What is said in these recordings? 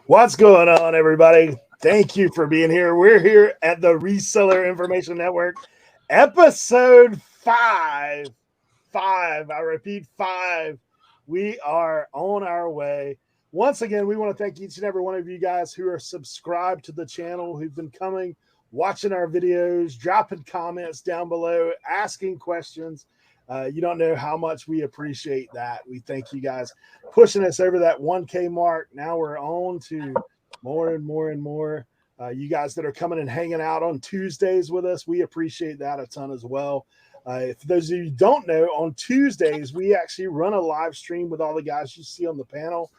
What's going on, everybody? Thank you for being here. We're here at the Reseller Information Network, episode 5. I repeat, 5. We are on our way. Once again, we want to thank each and every one of you guys who are subscribed to the channel, who've been coming, watching our videos, dropping comments down below, asking questions. You don't know how much we appreciate that. We thank you guys pushing us over that 1K mark. Now we're on to more and more and more. You guys that are coming and hanging out on Tuesdays with us, we appreciate that a ton as well. For those of you who don't know, on Tuesdays, we actually run a live stream with all the guys you see on the panel.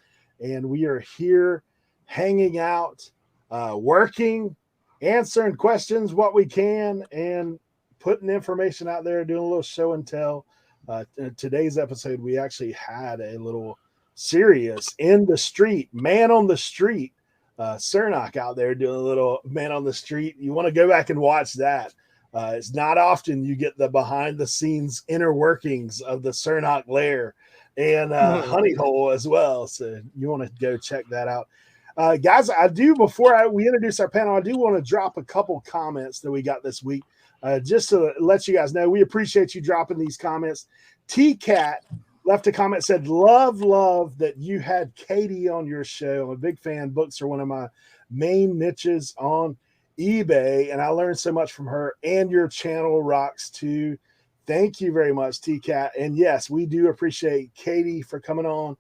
And we are here hanging out, working, answering questions, what we can, and putting information out there, doing a little show and tell. Today's episode, we actually had a little serious in the street, man on the street, Cernoch out there doing a little man on the street. You want to go back and watch that. It's not often you get the behind the scenes inner workings of the Cernoch lair and honey hole as well. So you want to go check that out. Guys, I do, before we introduce our panel, I do want to drop a couple comments that we got this week. Just to let you guys know, we appreciate you dropping these comments. T-Cat left a comment, said, love that you had Katie on your show. I'm a big fan. Books are one of my main niches on eBay, and I learned so much from her, and your channel rocks too. Thank you very much, T-Cat. And yes, we do appreciate Katie for coming on.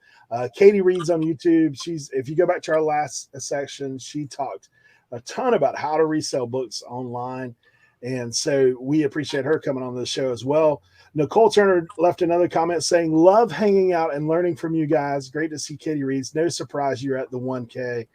Katie reads on YouTube. If you go back to our last section, she talked a ton about how to resell books online. And so we appreciate her coming on the show as well. Nicole Turner left another comment saying, love hanging out and learning from you guys. Great to see Katie reads. No surprise you're at the 1K.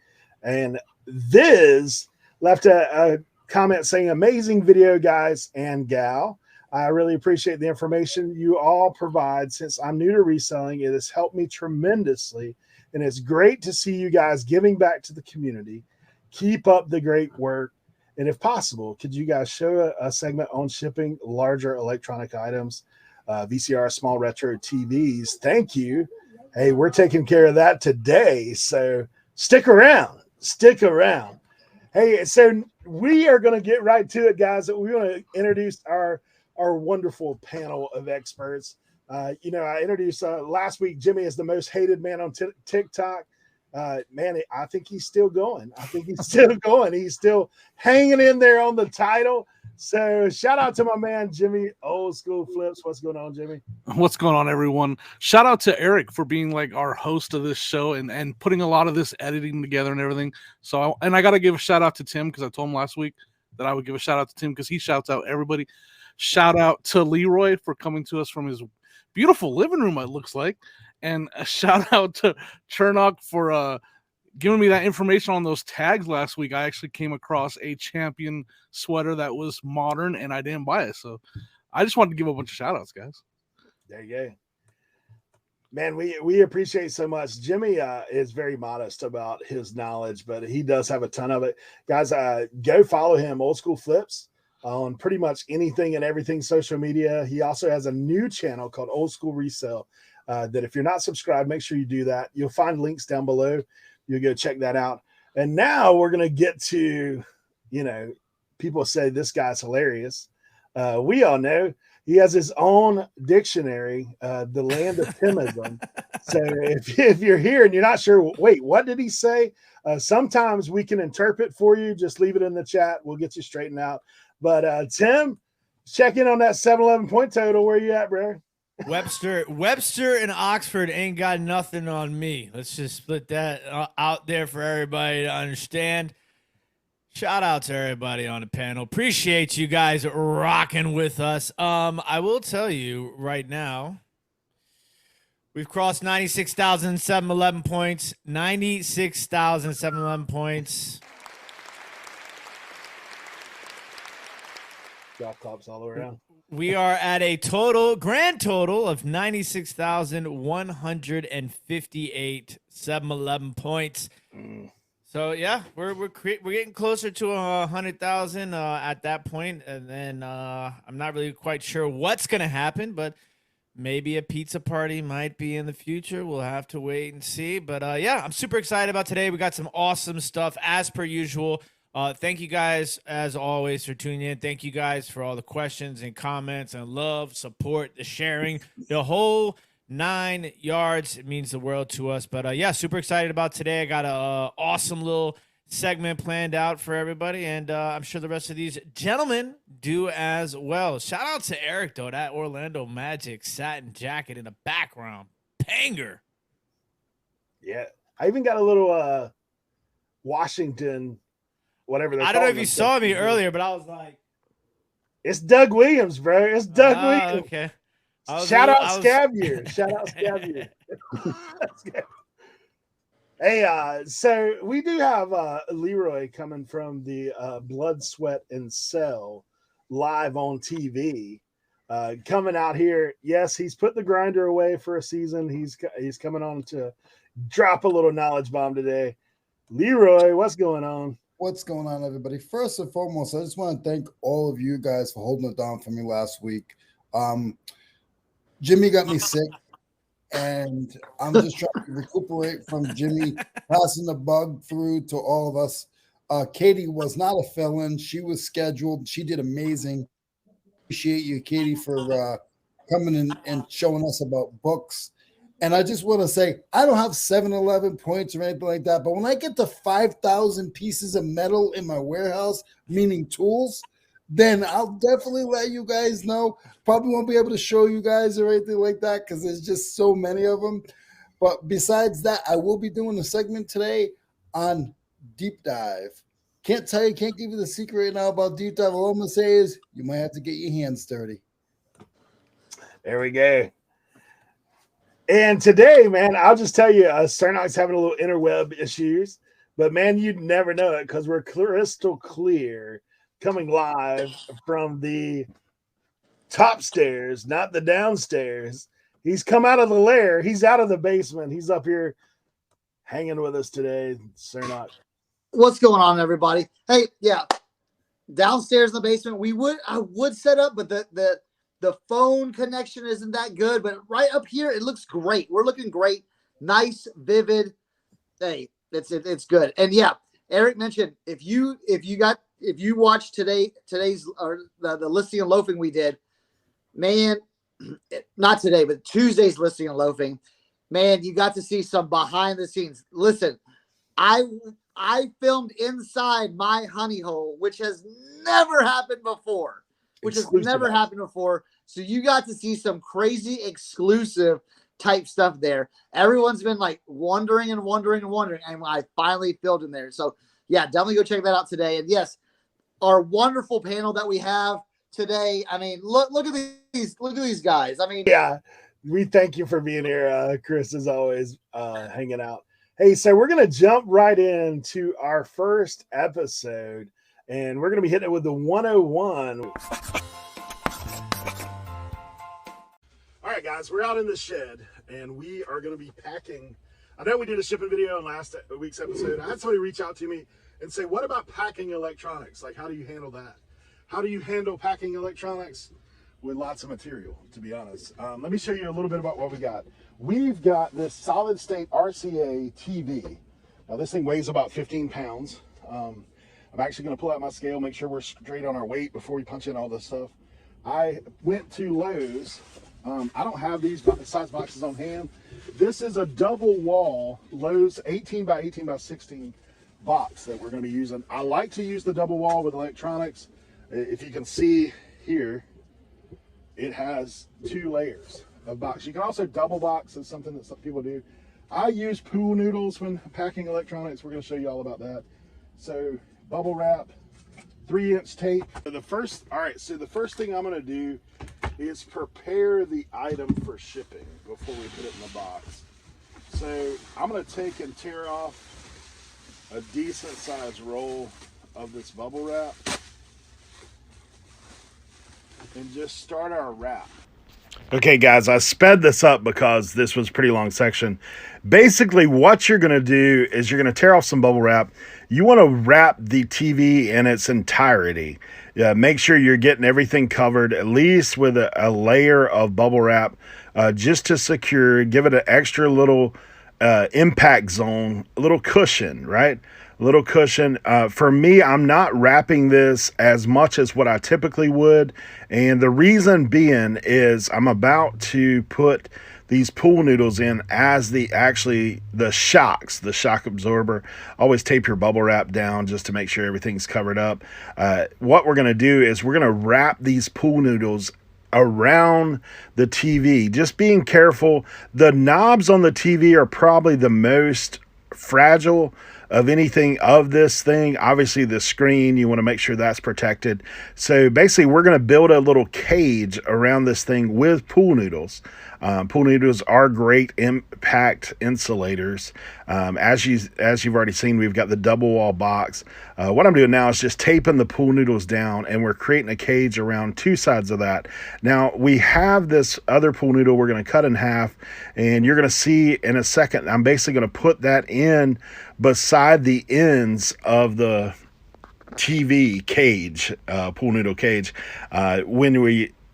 And Viz left a comment saying, amazing video, guys and gal. I really appreciate the information you all provide. Since I'm new to reselling, it has helped me tremendously. And it's great to see you guys giving back to the community. Keep up the great work. And if possible, could you guys show a segment on shipping larger electronic items, VCR, small retro TVs? Thank you. Hey, we're taking care of that today. So stick around. Hey, so we are going to get right to it, guys. We want to introduce our wonderful panel of experts. I introduced last week Jimmy as the most hated man on TikTok. Man, I think he's still going. He's still hanging in there on the title. So shout out to my man, Jimmy, Old School Flips. What's going on, Jimmy? What's going on, everyone? Shout out to Eric for being like our host of this show and putting a lot of this editing together and everything. So, I got to give a shout out to Tim, because I told him last week that I would give a shout out to Tim because he shouts out everybody. Shout out to Leroy for coming to us from his beautiful living room, it looks like. And a shout out to Cernoch for giving me that information on those tags last week. I actually came across a champion sweater that was modern, and I didn't buy it. So I just wanted to give a bunch of shout outs, guys. There you go. Man, we appreciate so much. Jimmy is very modest about his knowledge, but he does have a ton of it. Guys, go follow him, Old School Flips, on pretty much anything and everything social media. He also has a new channel called Old School Resale. That if you're not subscribed, make sure you do that. You'll find links down below. You'll go check that out. And now we're going to get to, people say this guy's hilarious. We all know he has his own dictionary, the land of Timism. So if you're here and you're not sure, wait, what did he say? Sometimes we can interpret for you. Just leave it in the chat. We'll get you straightened out. But Tim, check in on that 7-11 point total. Where you at, bro? Webster and Oxford ain't got nothing on me. Let's just split that out there for everybody to understand. Shout out to everybody on the panel. Appreciate you guys rocking with us. I will tell you right now, we've crossed 96,711 points. 96,711 points. Golf clubs all around. We are at a grand total of 96,158 711 points. So yeah, we're getting closer to 100,000 at that point, and then I'm not really quite sure what's gonna happen, but Maybe a pizza party might be in the future. We'll have to wait and see. But yeah, I'm super excited about today. We got some awesome stuff as per usual. Thank you guys, as always, for tuning in. Thank you guys for all the questions and comments and love, support, the sharing, the whole 9 yards. It means the world to us. But yeah, super excited about today. I got a awesome little segment planned out for everybody, and I'm sure the rest of these gentlemen do as well. Shout out to Eric, though, that Orlando Magic satin jacket in the background. Banger. Yeah. I even got a little Washington, whatever they're I don't know if calling you themselves. saw me earlier, but I was like, It's Doug Williams, bro. It's Doug Williams. Okay. Shout out Scavier. Shout out Scavier. Hey, so we do have Leroy coming from the Blood, Sweat, and Cell live on TV. Coming out here. Yes, he's put the grinder away for a season. He's coming on to drop a little knowledge bomb today. Leroy, what's going on? What's going on, everybody? First and foremost, I just want to thank all of you guys for holding it down for me last week. Jimmy got me sick, and I'm just trying to recuperate from Jimmy passing the bug through to all of us. Katie was not a fill-in. She was scheduled. She did amazing. Appreciate you, Katie, for coming in and showing us about books. And I just want to say, I don't have 7-11 points or anything like that, but when I get to 5,000 pieces of metal in my warehouse, meaning tools, then I'll definitely let you guys know. Probably won't be able to show you guys or anything like that because there's just so many of them. But besides that, I will be doing a segment today on deep dive. Can't tell you, can't give you the secret right now about deep dive. All I'm going to say is you might have to get your hands dirty. There we go. And today, man, I'll just tell you, Cernoch's having a little interweb issues, but man, you'd never know it because we're crystal clear coming live from the top stairs, not the downstairs. He's come out of the lair. He's out of the basement. He's up here hanging with us today, Cernoch. What's going on, everybody? Hey, yeah, downstairs in the basement, I would set up, but the phone connection isn't that good, but right up here, it looks great. We're looking great. Nice, vivid. Hey, it's good. And yeah, Eric mentioned if you watched today's or the listing and loafing we did, man, not today, but Tuesday's listing and loafing, man, you got to see some behind the scenes. Listen, I filmed inside my honey hole, which has never happened before. So you got to see some crazy exclusive type stuff there. Everyone's been like wondering, and I finally filled in there. So yeah, definitely go check that out today. And yes, our wonderful panel that we have today. I mean, look at these guys. I mean, yeah, we thank you for being here, Chris, as always, hanging out. Hey, so we're gonna jump right into our first episode, and we're gonna be hitting it with the 101. All right, guys, we're out in the shed, and we are going to be packing. I know we did a shipping video in last week's episode. I had somebody reach out to me and say, what about packing electronics? Like, how do you handle that? How do you handle packing electronics with lots of material, to be honest? Let me show you a little bit about what we got. We've got this solid-state RCA TV. Now, this thing weighs about 15 pounds. I'm actually going to pull out my scale, make sure we're straight on our weight before we punch in all this stuff. I went to Lowe's. I don't have these size boxes on hand. This is a double wall Lowe's 18 by 18 by 16 box that we're going to be using. I like to use the double wall with electronics. If you can see here, it has 2 layers of box. You can also double box, is something that some people do. I use pool noodles when packing electronics. We're going to show you all about that. So bubble wrap, 3-inch tape. The first thing I'm going to do is prepare the item for shipping before we put it in the box. So I'm going to take and tear off a decent sized roll of this bubble wrap and just start our wrap. Okay, guys, I sped this up because this was a pretty long section. Basically, what you're going to do is you're going to tear off some bubble wrap. You want to wrap the TV in its entirety. make sure you're getting everything covered, at least with a layer of bubble wrap, just to secure, give it an extra little impact zone, a little cushion, right? A little cushion. For me, I'm not wrapping this as much as what I typically would. And the reason being is I'm about to put these pool noodles in as the shock absorber. Always tape your bubble wrap down just to make sure everything's covered up. What we're going to do is we're going to wrap these pool noodles around the TV. Just being careful. The knobs on the TV are probably the most fragile of anything of this thing. Obviously the screen, you want to make sure that's protected. So basically we're going to build a little cage around this thing with pool noodles. Pool noodles are great impact insulators. As you've already seen, we've got the double wall box. What I'm doing now is just taping the pool noodles down, and we're creating a cage around two sides of that. Now we have this other pool noodle we're going to cut in half, and you're going to see in a second, I'm basically going to put that in beside the ends of the TV cage, pool noodle cage. When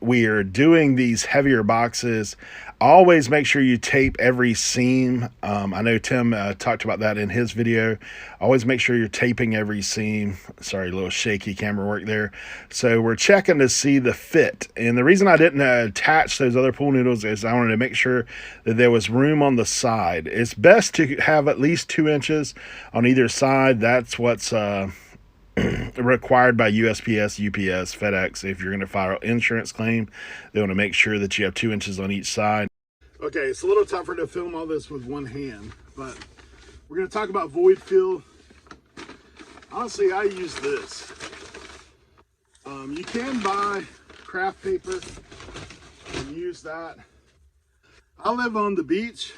we are doing these heavier boxes, always make sure you tape every seam. I know Tim talked about that in his video. Always make sure you're taping every seam. Sorry, a little shaky camera work there. So we're checking to see the fit. And the reason I didn't attach those other pool noodles is I wanted to make sure that there was room on the side. It's best to have at least 2 inches on either side. That's what's required by USPS, UPS, FedEx. If you're going to file an insurance claim, they want to make sure that you have 2 inches on each side. Okay, it's a little tougher to film all this with one hand, but we're going to talk about void fill. Honestly, I use this. You can buy craft paper and use that. I live on the beach.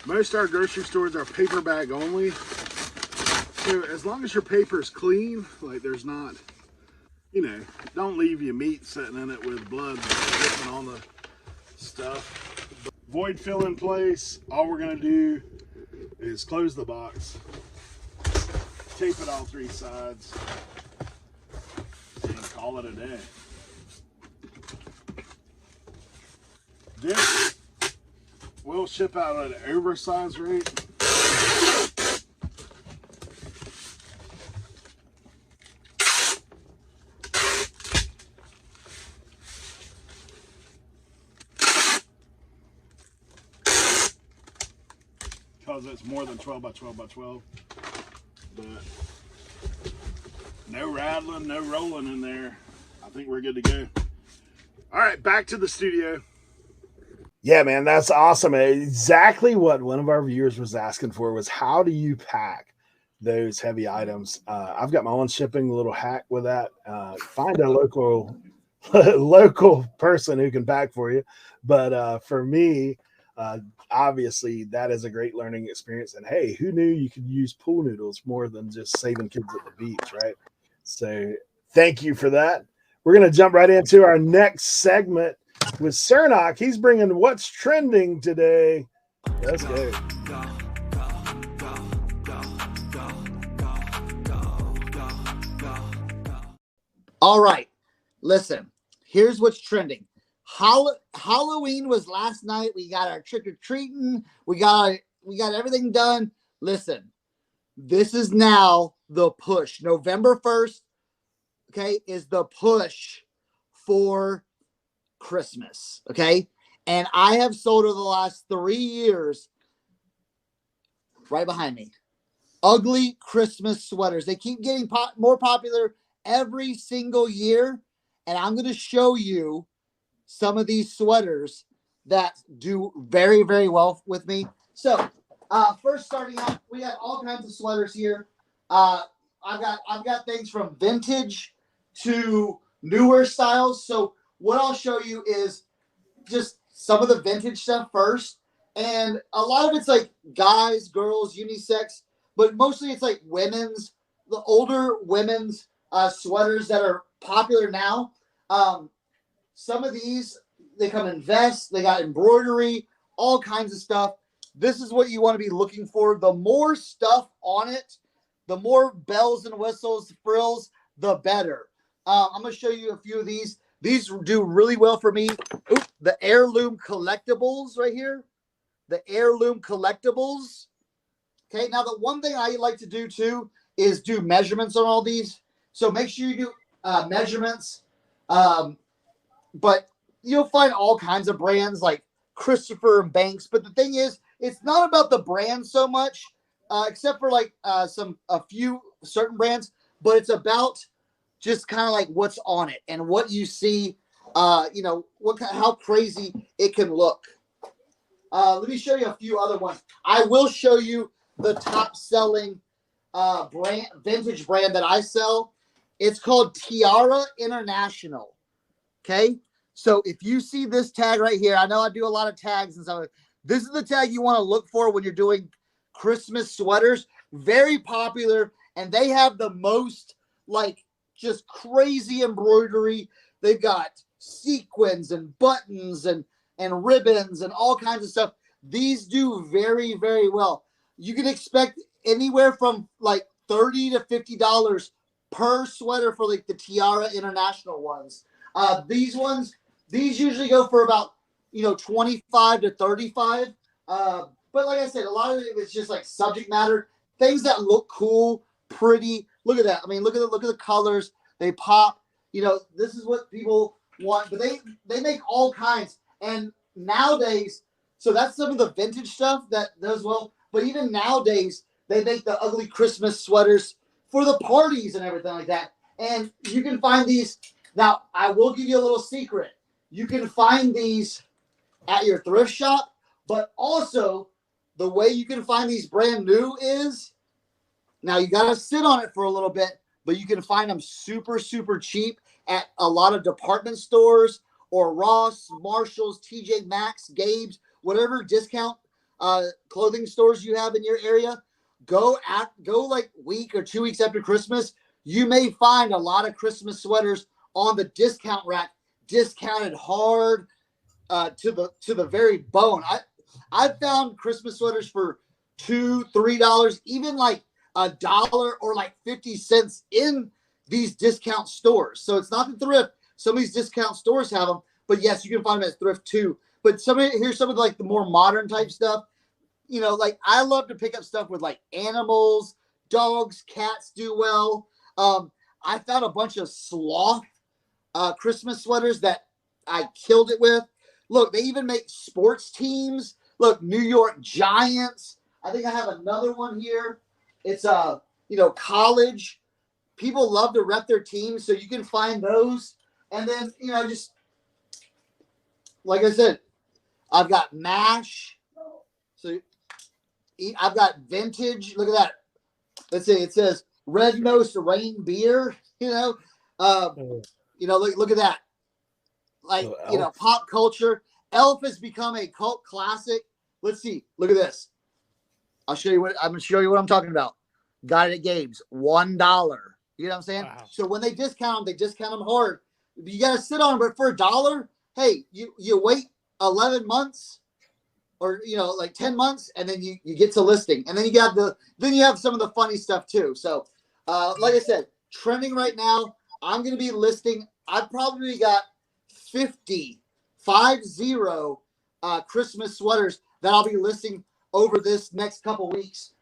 Most of our grocery stores are paper bag only. So as long as your paper is clean, like there's not, don't leave your meat sitting in it with blood dripping on the stuff. Void fill in place. All we're going to do is close the box, tape it all 3 sides, and call it a day. This will ship out at an oversized rate. Because it's more than 12 by 12 by 12. But no rattling, no rolling in there. I think we're good to go. All right, back to the studio. Yeah, man, that's awesome. Exactly what one of our viewers was asking for was how do you pack those heavy items? I've got my own shipping little hack with that. Find a local person who can pack for you. But for me, obviously that is a great learning experience. And hey, who knew you could use pool noodles more than just saving kids at the beach, right? So thank you for that. We're going to jump right into our next segment with Cernoch. He's bringing what's trending today. Let's go. All right, listen, here's what's trending. Halloween was last night. We got our trick-or-treating. We got everything done. Listen, this is now the push. November 1st, okay, is the push for Christmas, okay? And I have sold over the last 3 years, right behind me, ugly Christmas sweaters. They keep getting more popular every single year, and I'm going to show you some of these sweaters that do very, very well with me. So, first starting out, we got all kinds of sweaters here. I've got things from vintage to newer styles. So, what I'll show you is just some of the vintage stuff first, and a lot of it's like guys, girls, unisex, but mostly it's like the older women's sweaters that are popular now. Some of these, they come in vests, they got embroidery, all kinds of stuff. This is what you want to be looking for. The more stuff on it, the more bells and whistles, frills, the better. I'm going to show you a few of these. These do really well for me. Oop, the heirloom collectibles right here. The heirloom collectibles. Okay, now the one thing I like to do too is do measurements on all these. So make sure you do measurements. But you'll find all kinds of brands like Christopher and Banks. But the thing is, it's not about the brand so much, except for like a few certain brands. But it's about just kind of like what's on it and what you see. How crazy it can look. Let me show you a few other ones. I will show you the top selling vintage brand that I sell. It's called Tiara International. Okay. So if you see this tag right here, I know I do a lot of tags and stuff. This is the tag you want to look for when you're doing Christmas sweaters. Very popular. And they have the most like just crazy embroidery. They've got sequins and buttons and ribbons and all kinds of stuff. These do very, very well. You can expect anywhere from like $30 to $50 per sweater for like the Tiara International ones. These usually go for about 25 to 35. But like I said, a lot of it is just like subject matter, things that look cool, pretty. Look at that. I mean, look at the colors. They pop. This is what people want. But they make all kinds. And nowadays, so that's some of the vintage stuff that does well. But even nowadays, they make the ugly Christmas sweaters for the parties and everything like that. And you can find these. Now, I will give you a little secret. You can find these at your thrift shop, but also the way you can find these brand new is, now you got to sit on it for a little bit, but you can find them super, super cheap at a lot of department stores or Ross, Marshalls, TJ Maxx, Gabe's, whatever discount clothing stores you have in your area. Go like week or 2 weeks after Christmas. You may find a lot of Christmas sweaters on the discount rack, discounted hard to the very bone. I found Christmas sweaters for $2, $3, even like $1 or like 50 cents in these discount stores. So it's not the thrift. Some of these discount stores have them, but yes, you can find them at thrift too. But here's some of like the more modern type stuff. Like I love to pick up stuff with like animals, dogs, cats do well. I found a bunch of sloth Christmas sweaters that I killed it with. Look, they even make sports teams. Look, New York Giants. I think I have another one here. It's college. People love to rep their teams, so you can find those. And then, just like I said, I've got MASH. So I've got vintage. Look at that. Let's see. It says Red Nose Rain Beer. Look at that. Like, pop culture. Elf has become a cult classic. Let's see. Look at this. I'm going to show you what I'm talking about. Got it at Gabe's. $1. You know what I'm saying? Wow. So when they discount them hard. You got to sit on them, but for $1, hey, you wait 11 months or, like 10 months, and then you get to listing. And then you have some of the funny stuff too. So, like I said, trending right now, I'm going to be listing. I've probably got 50 Christmas sweaters that I'll be listing over this next couple weeks,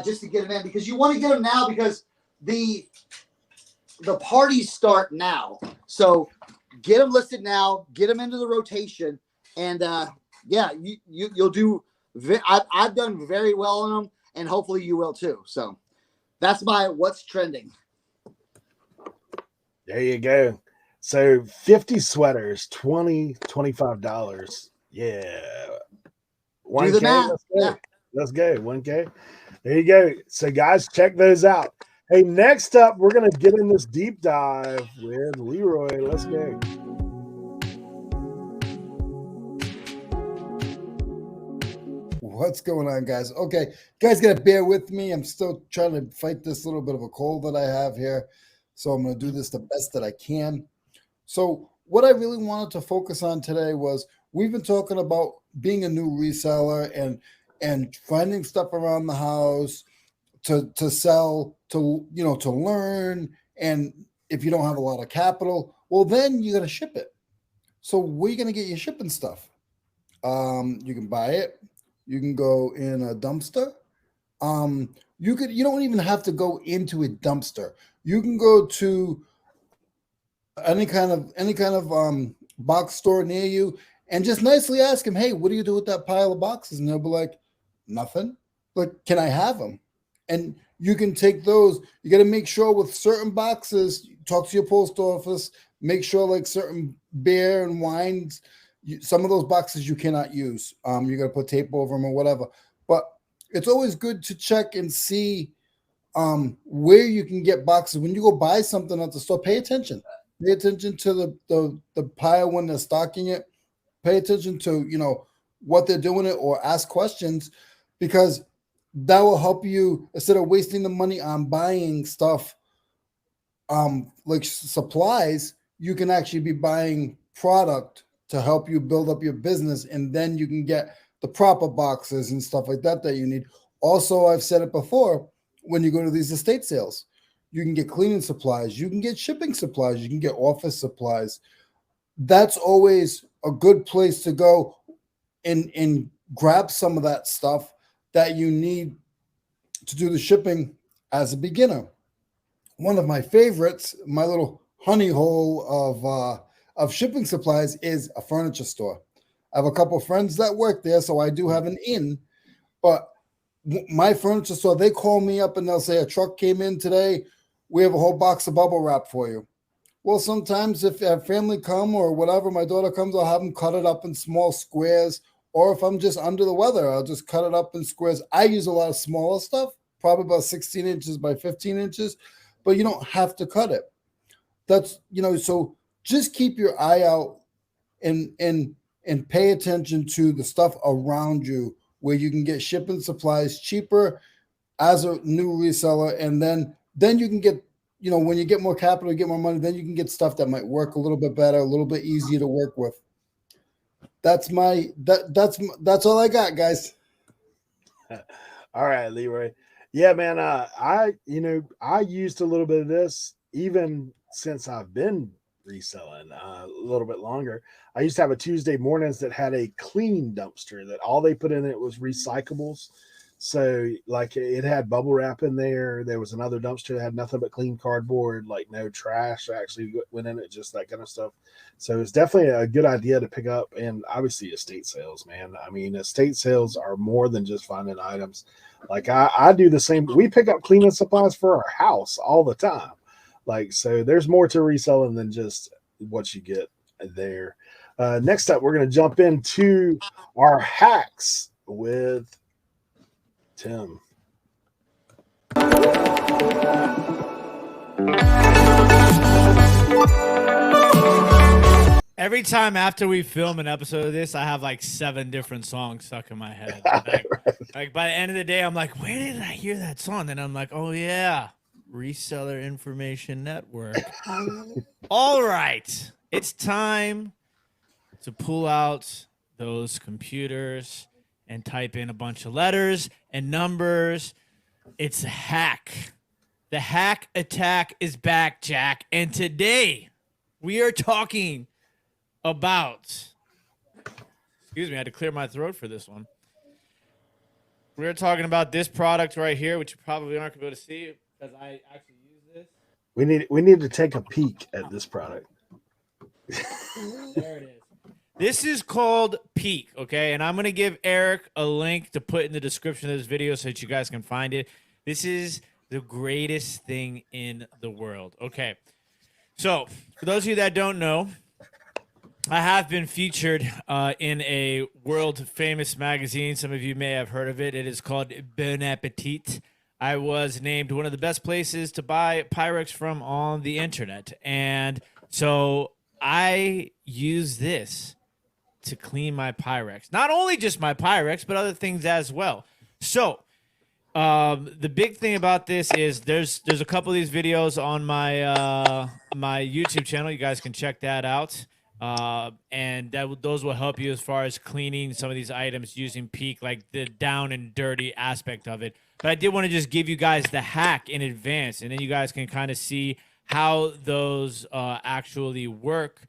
just to get them in, because you want to get them now because the parties start now. So get them listed now, get them into the rotation, and you'll do. I've done very well on them, and hopefully you will too. So that's my what's trending. There you go. So 50 sweaters, $25. Yeah. 1K. Do the math. Let's go. 1K. There you go. So guys, check those out. Hey, next up, we're going to get in this deep dive with Leroy. Let's go. What's going on, guys? Okay, guys, got to bear with me. I'm still trying to fight this little bit of a cold that I have here. So I'm going to do this the best that I can. So what I really wanted to focus on today was we've been talking about being a new reseller and finding stuff around the house to sell, to learn, and if you don't have a lot of capital, well, then you got to ship it. So where are you going to get your shipping stuff? You can buy it. You can go in a dumpster. You don't even have to go into a dumpster. You can go to any kind of box store near you and just nicely ask them, hey, what do you do with that pile of boxes? And they'll be like, nothing. Like, can I have them? And you can take those. You got to make sure with certain boxes, talk to your post office, make sure like certain beer and wines, some of those boxes you cannot use. You got to put tape over them or whatever. But it's always good to check and see where you can get boxes. When you go buy something at the store, pay attention. Pay attention to the pile when they're stocking it. Pay attention to, what they're doing it, or ask questions, because that will help you instead of wasting the money on buying stuff like supplies. You can actually be buying product to help you build up your business, and then you can get the proper boxes and stuff like that you need. Also, I've said it before, when you go to these estate sales, you can get cleaning supplies, you can get shipping supplies, you can get office supplies. That's always a good place to go and grab some of that stuff that you need to do the shipping as a beginner. One of my favorites, my little honey hole of shipping supplies, is a furniture store. I have a couple of friends that work there, so I do have an in. But my furniture store, they call me up and they'll say, a truck came in today. We have a whole box of bubble wrap for you. Well, sometimes if a family come or whatever, my daughter comes, I'll have them cut it up in small squares. Or if I'm just under the weather, I'll just cut it up in squares. I use a lot of smaller stuff, probably about 16 inches by 15 inches, but you don't have to cut it. That's, so just keep your eye out and pay attention to the stuff around you where you can get shipping supplies cheaper as a new reseller. And then you can get, when you get more capital, you get more money, then you can get stuff that might work a little bit better, a little bit easier to work with. That's all I got, guys. All right, Leroy. Yeah, man. I used a little bit of this even since I've been reselling a little bit longer. I used to have a Tuesday mornings that had a clean dumpster that all they put in it was recyclables. So like it had bubble wrap in there. There was another dumpster that had nothing but clean cardboard, like no trash actually went in it, just that kind of stuff. So it's definitely a good idea to pick up. And obviously estate sales, man. I mean, estate sales are more than just finding items. Like I do the same. We pick up cleaning supplies for our house all the time. Like, so there's more to reselling than just what you get there. Next up, we're going to jump into our hacks with Tim. Every time after we film an episode of this, I have like 7 different songs stuck in my head. Like by the end of the day, I'm like, where did I hear that song? Then I'm like, oh yeah, Reseller Information Network. All right, it's time to pull out those computers and type in a bunch of letters and numbers. It's a hack. The hack attack is back, Jack. And today we are talking about, excuse me, I had to clear my throat for this one. We're talking about this product right here, which you probably aren't going to be able to see because I actually use this. We need to take a peek at this product. There it is. This is called Peak, okay? And I'm going to give Eric a link to put in the description of this video so that you guys can find it. This is the greatest thing in the world, okay? So, for those of you that don't know, I have been featured in a world-famous magazine. Some of you may have heard of it. It is called Bon Appetit. I was named one of the best places to buy Pyrex from on the internet. And so I use this to clean my Pyrex. Not only just my Pyrex, but other things as well. So the big thing about this is there's a couple of these videos on my my YouTube channel. You guys can check that out. And those will help you as far as cleaning some of these items using Peak, like the down and dirty aspect of it. But I did want to just give you guys the hack in advance, and then you guys can kind of see how those actually work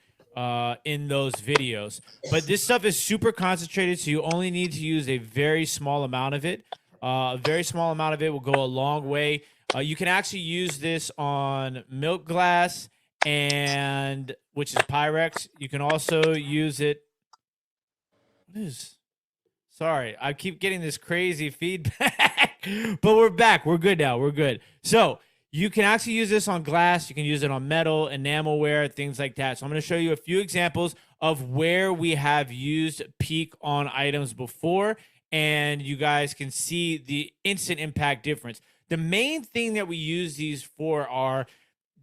in those videos. But this stuff is super concentrated, so you only need to use a very small amount of it. A very small amount of it will go a long way. You can actually use this on milk glass, and which is Pyrex. You can also use it. What is? Sorry, I keep getting this crazy feedback, but we're back. We're good now. We're good. So you can actually use this on glass. You can use it on metal, enamelware, things like that. So I'm going to show you a few examples of where we have used Peak on items before, and you guys can see the instant impact difference. The main thing that we use these for are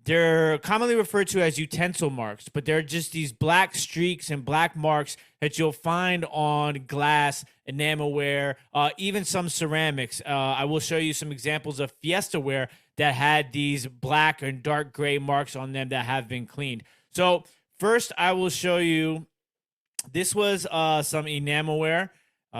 they're commonly referred to as utensil marks, but they're just these black streaks and black marks that you'll find on glass, enamelware, even some ceramics. I will show you some examples of Fiesta ware that had these black and dark gray marks on them that have been cleaned. So first, I will show you, this was some enamelware.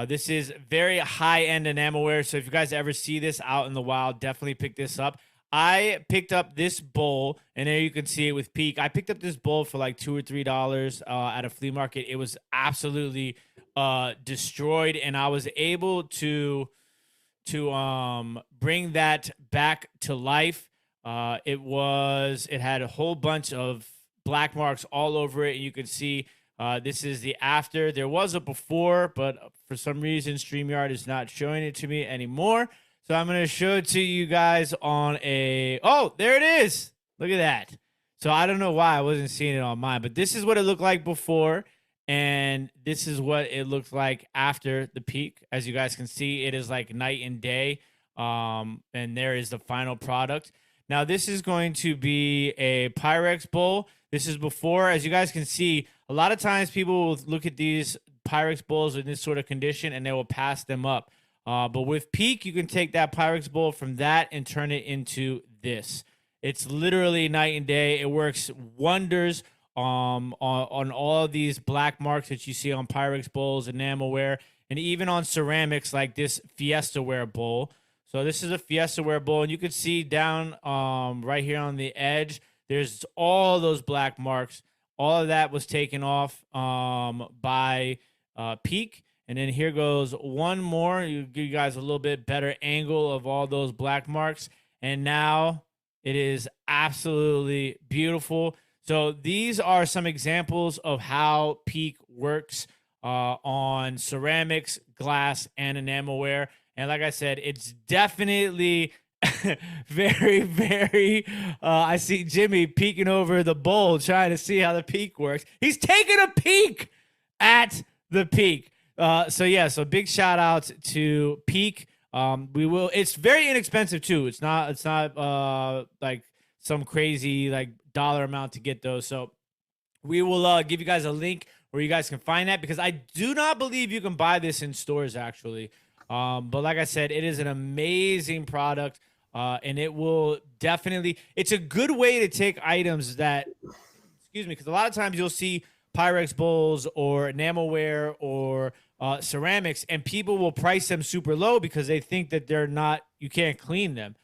This is very high-end enamelware, so if you guys ever see this out in the wild, definitely pick this up. I picked up this bowl, and there you can see it with Peak. I picked up this bowl for like $2 or $3 at a flea market. It was absolutely destroyed, and I was able to bring that back to life. It had a whole bunch of black marks all over it, and you can see this is the after. There was a before, but for some reason StreamYard is not showing it to me anymore. So I'm going to show it to you guys on oh, there it is. Look at that. So I don't know why I wasn't seeing it on mine, but this is what it looked like before, and this is what it looked like after the Peak. As you guys can see, it is like night and day, and there is the final product. Now, this is going to be a Pyrex bowl. This is before. As you guys can see, a lot of times people will look at these Pyrex bowls in this sort of condition, and they will pass them up. But with Peak, you can take that Pyrex bowl from that and turn it into this. It's literally night and day. It works wonders on all of these black marks that you see on Pyrex bowls, enamelware, and even on ceramics like this Fiesta ware bowl. So this is a Fiesta ware bowl, and you can see down right here on the edge, there's all those black marks. All of that was taken off by Peak. And then here goes one more. You give you guys a little bit better angle of all those black marks. And now it is absolutely beautiful. So these are some examples of how Peak works on ceramics, glass, and enamelware. And like I said, it's definitely very, very, I see Jimmy peeking over the bowl trying to see how the Peak works. He's taking a peek at the Peak. So big shout out to Peak. It's very inexpensive too. It's not like some crazy like dollar amount to get those. So we will give you guys a link where you guys can find that, because I do not believe you can buy this in stores actually. But like I said, it is an amazing product. And it will definitely, it's a good way to take items that, because a lot of times you'll see Pyrex bowls or enamelware or ceramics, and people will price them super low because they think that you can't clean them.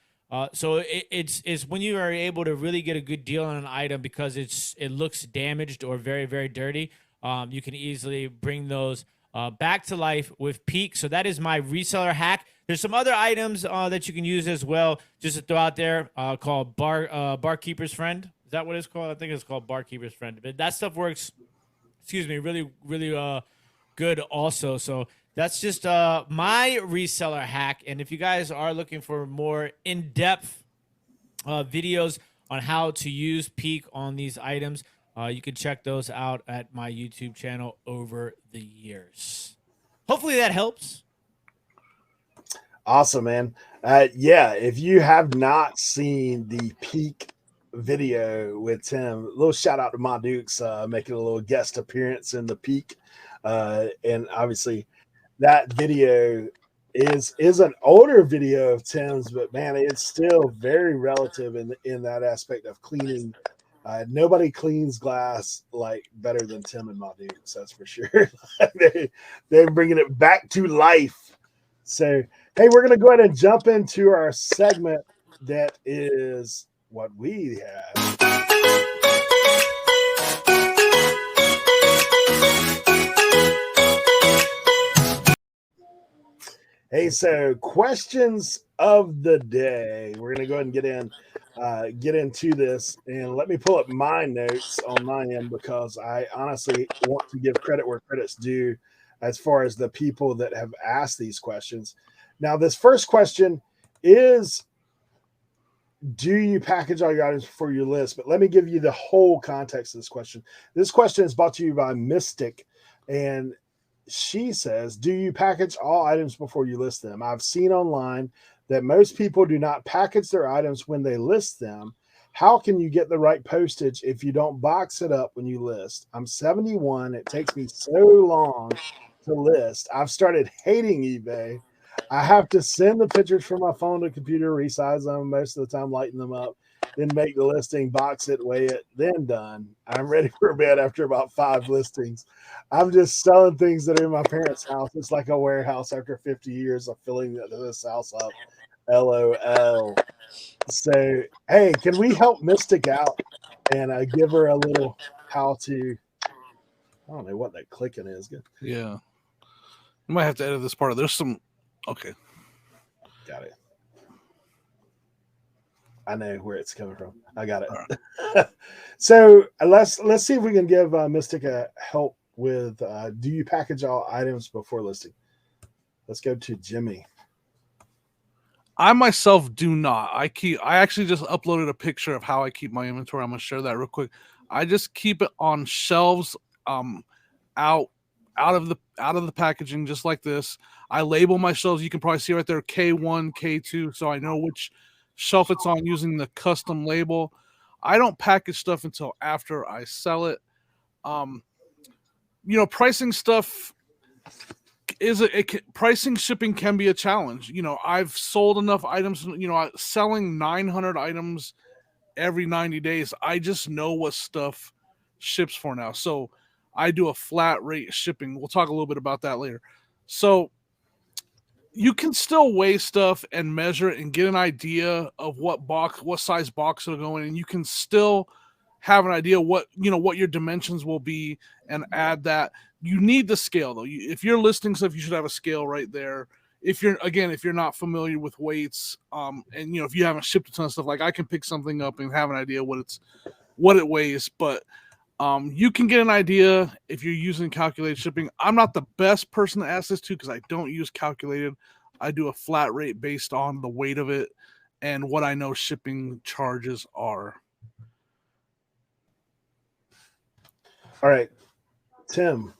So it's when you are able to really get a good deal on an item because it looks damaged or very, very dirty. You can easily bring those back to life with Peak. So that is my reseller hack. There's some other items that you can use as well, just to throw out there, called Barkeeper's Friend. Is that what it's called? I think it's called Barkeeper's Friend. But that stuff works, really, really good also. So that's just my reseller hack. And if you guys are looking for more in-depth videos on how to use Peak on these items, you can check those out at my YouTube channel over the years. Hopefully that helps. Awesome, man. Yeah, if you have not seen the Peak video with Tim, a little shout out to Ma Dukes making a little guest appearance in the Peak. And obviously that video is an older video of Tim's, but man, it's still very relative in that aspect of cleaning. Nobody cleans glass like better than Tim and Ma Dukes, that's for sure. They're bringing it back to life. So, hey, we're going to go ahead and jump into our segment that is what we have. Hey, so questions of the day. We're gonna go ahead and get into this, and let me pull up my notes on my end because I honestly want to give credit where credit's due, as far as the people that have asked these questions. Now, this first question is, do you package all your items before you list? But let me give you the whole context of this question. This question is brought to you by Mystic, and she says, do you package all items before you list them? I've seen online that most people do not package their items when they list them. How can you get the right postage if you don't box it up when you list? I'm 71. It takes me so long to list. I've started hating eBay. I have to send the pictures from my phone to computer, resize them most of the time, lighten them up, then make the listing, box it, weigh it, then done. I'm ready for bed after about 5 listings. I'm just selling things that are in my parents' house. It's like a warehouse after 50 years of filling this house up. LOL. So, hey, can we help Mystic out and give her a little how to? I don't know what that clicking is. Yeah. You might have to edit this part. There's some. Okay. Got it. I know where it's coming from. I got it. Right. So let's see if we can give Mystic a help with do you package all items before listing? Let's go to Jimmy. I myself do not. I actually just uploaded a picture of how I keep my inventory. I'm gonna share that real quick. I just keep it on shelves out of the packaging, just like this. I label my shelves. You can probably see right there K1, K2, so I know which shelf it's on using the custom label. I don't package stuff until after I sell it. Pricing stuff pricing shipping can be a challenge. I've sold enough items, selling 900 items every 90 days. I just know what stuff ships for now. So I do a flat rate shipping. We'll talk a little bit about that later. So you can still weigh stuff and measure it and get an idea of what size box it'll go in, and you can still have an idea what your dimensions will be and add that. You need the scale though. If you're listing stuff, you should have a scale right there. If you're not familiar with weights, and if you haven't shipped a ton of stuff, like I can pick something up and have an idea what it weighs, but you can get an idea if you're using calculated shipping. I'm not the best person to ask this to because I don't use calculated. I do a flat rate based on the weight of it and what I know shipping charges are. All right, Tim.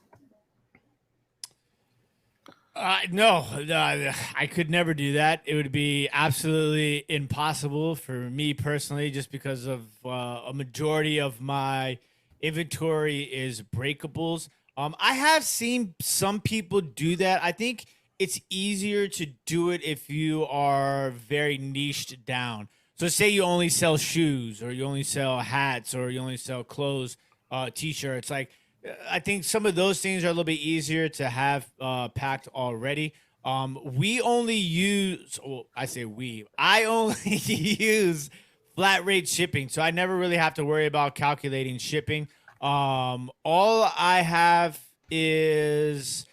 No, I could never do that. It would be absolutely impossible for me personally, just because of a majority of my inventory is breakables. I have seen some people do that. I think it's easier to do it if you are very niched down. So say you only sell shoes, or you only sell hats, or you only sell clothes, t-shirts. Like, I think some of those things are a little bit easier to have packed already. We only use, I only use flat rate shipping, so I never really have to worry about calculating shipping. All I have is,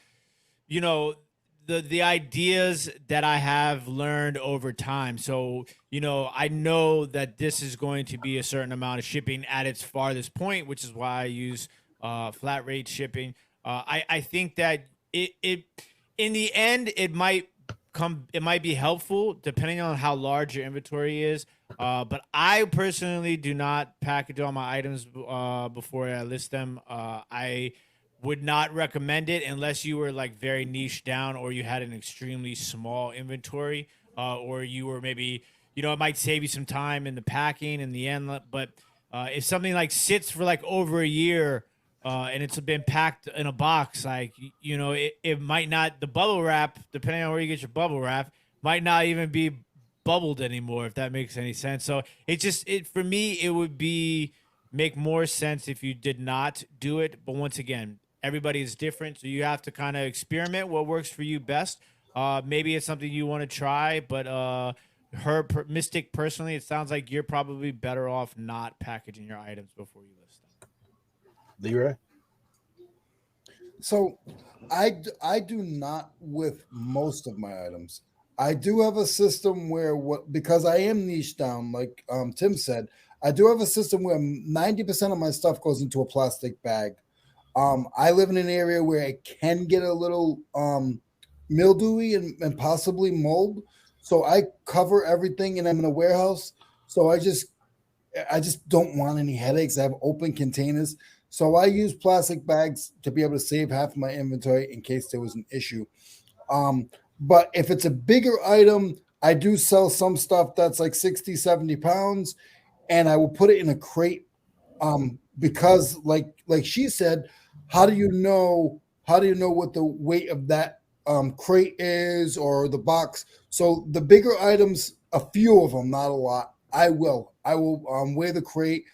the ideas that I have learned over time. So, I know that this is going to be a certain amount of shipping at its farthest point, which is why I use flat rate shipping. I think that it in the end it might be helpful depending on how large your inventory is. But I personally do not package all my items before I list them. I would not recommend it unless you were like very niche down, or you had an extremely small inventory, or you were maybe, it might save you some time in the packing in the end. But if something like sits for like over a year, and it's been packed in a box, like, it might not, the bubble wrap, depending on where you get your bubble wrap, might not even be bubbled anymore, if that makes any sense. So for me, it would make more sense if you did not do it. But once again, everybody is different, so you have to kind of experiment what works for you best. Maybe it's something you want to try, but Mystic personally, it sounds like you're probably better off not packaging your items before you list them. Leroy? So I do not with most of my items. I do have a system where because I am niche down, like Tim said, I do have a system where 90% of my stuff goes into a plastic bag. I live in an area where it can get a little mildewy and possibly mold. So I cover everything and I'm in a warehouse. So I just don't want any headaches. I have open containers. So I use plastic bags to be able to save half of my inventory in case there was an issue. But if it's a bigger item, I do sell some stuff that's like 60, 70 pounds, and I will put it in a crate. Because like she said, how do you know what the weight of that crate is or the box? So the bigger items, a few of them, not a lot, I will weigh the crate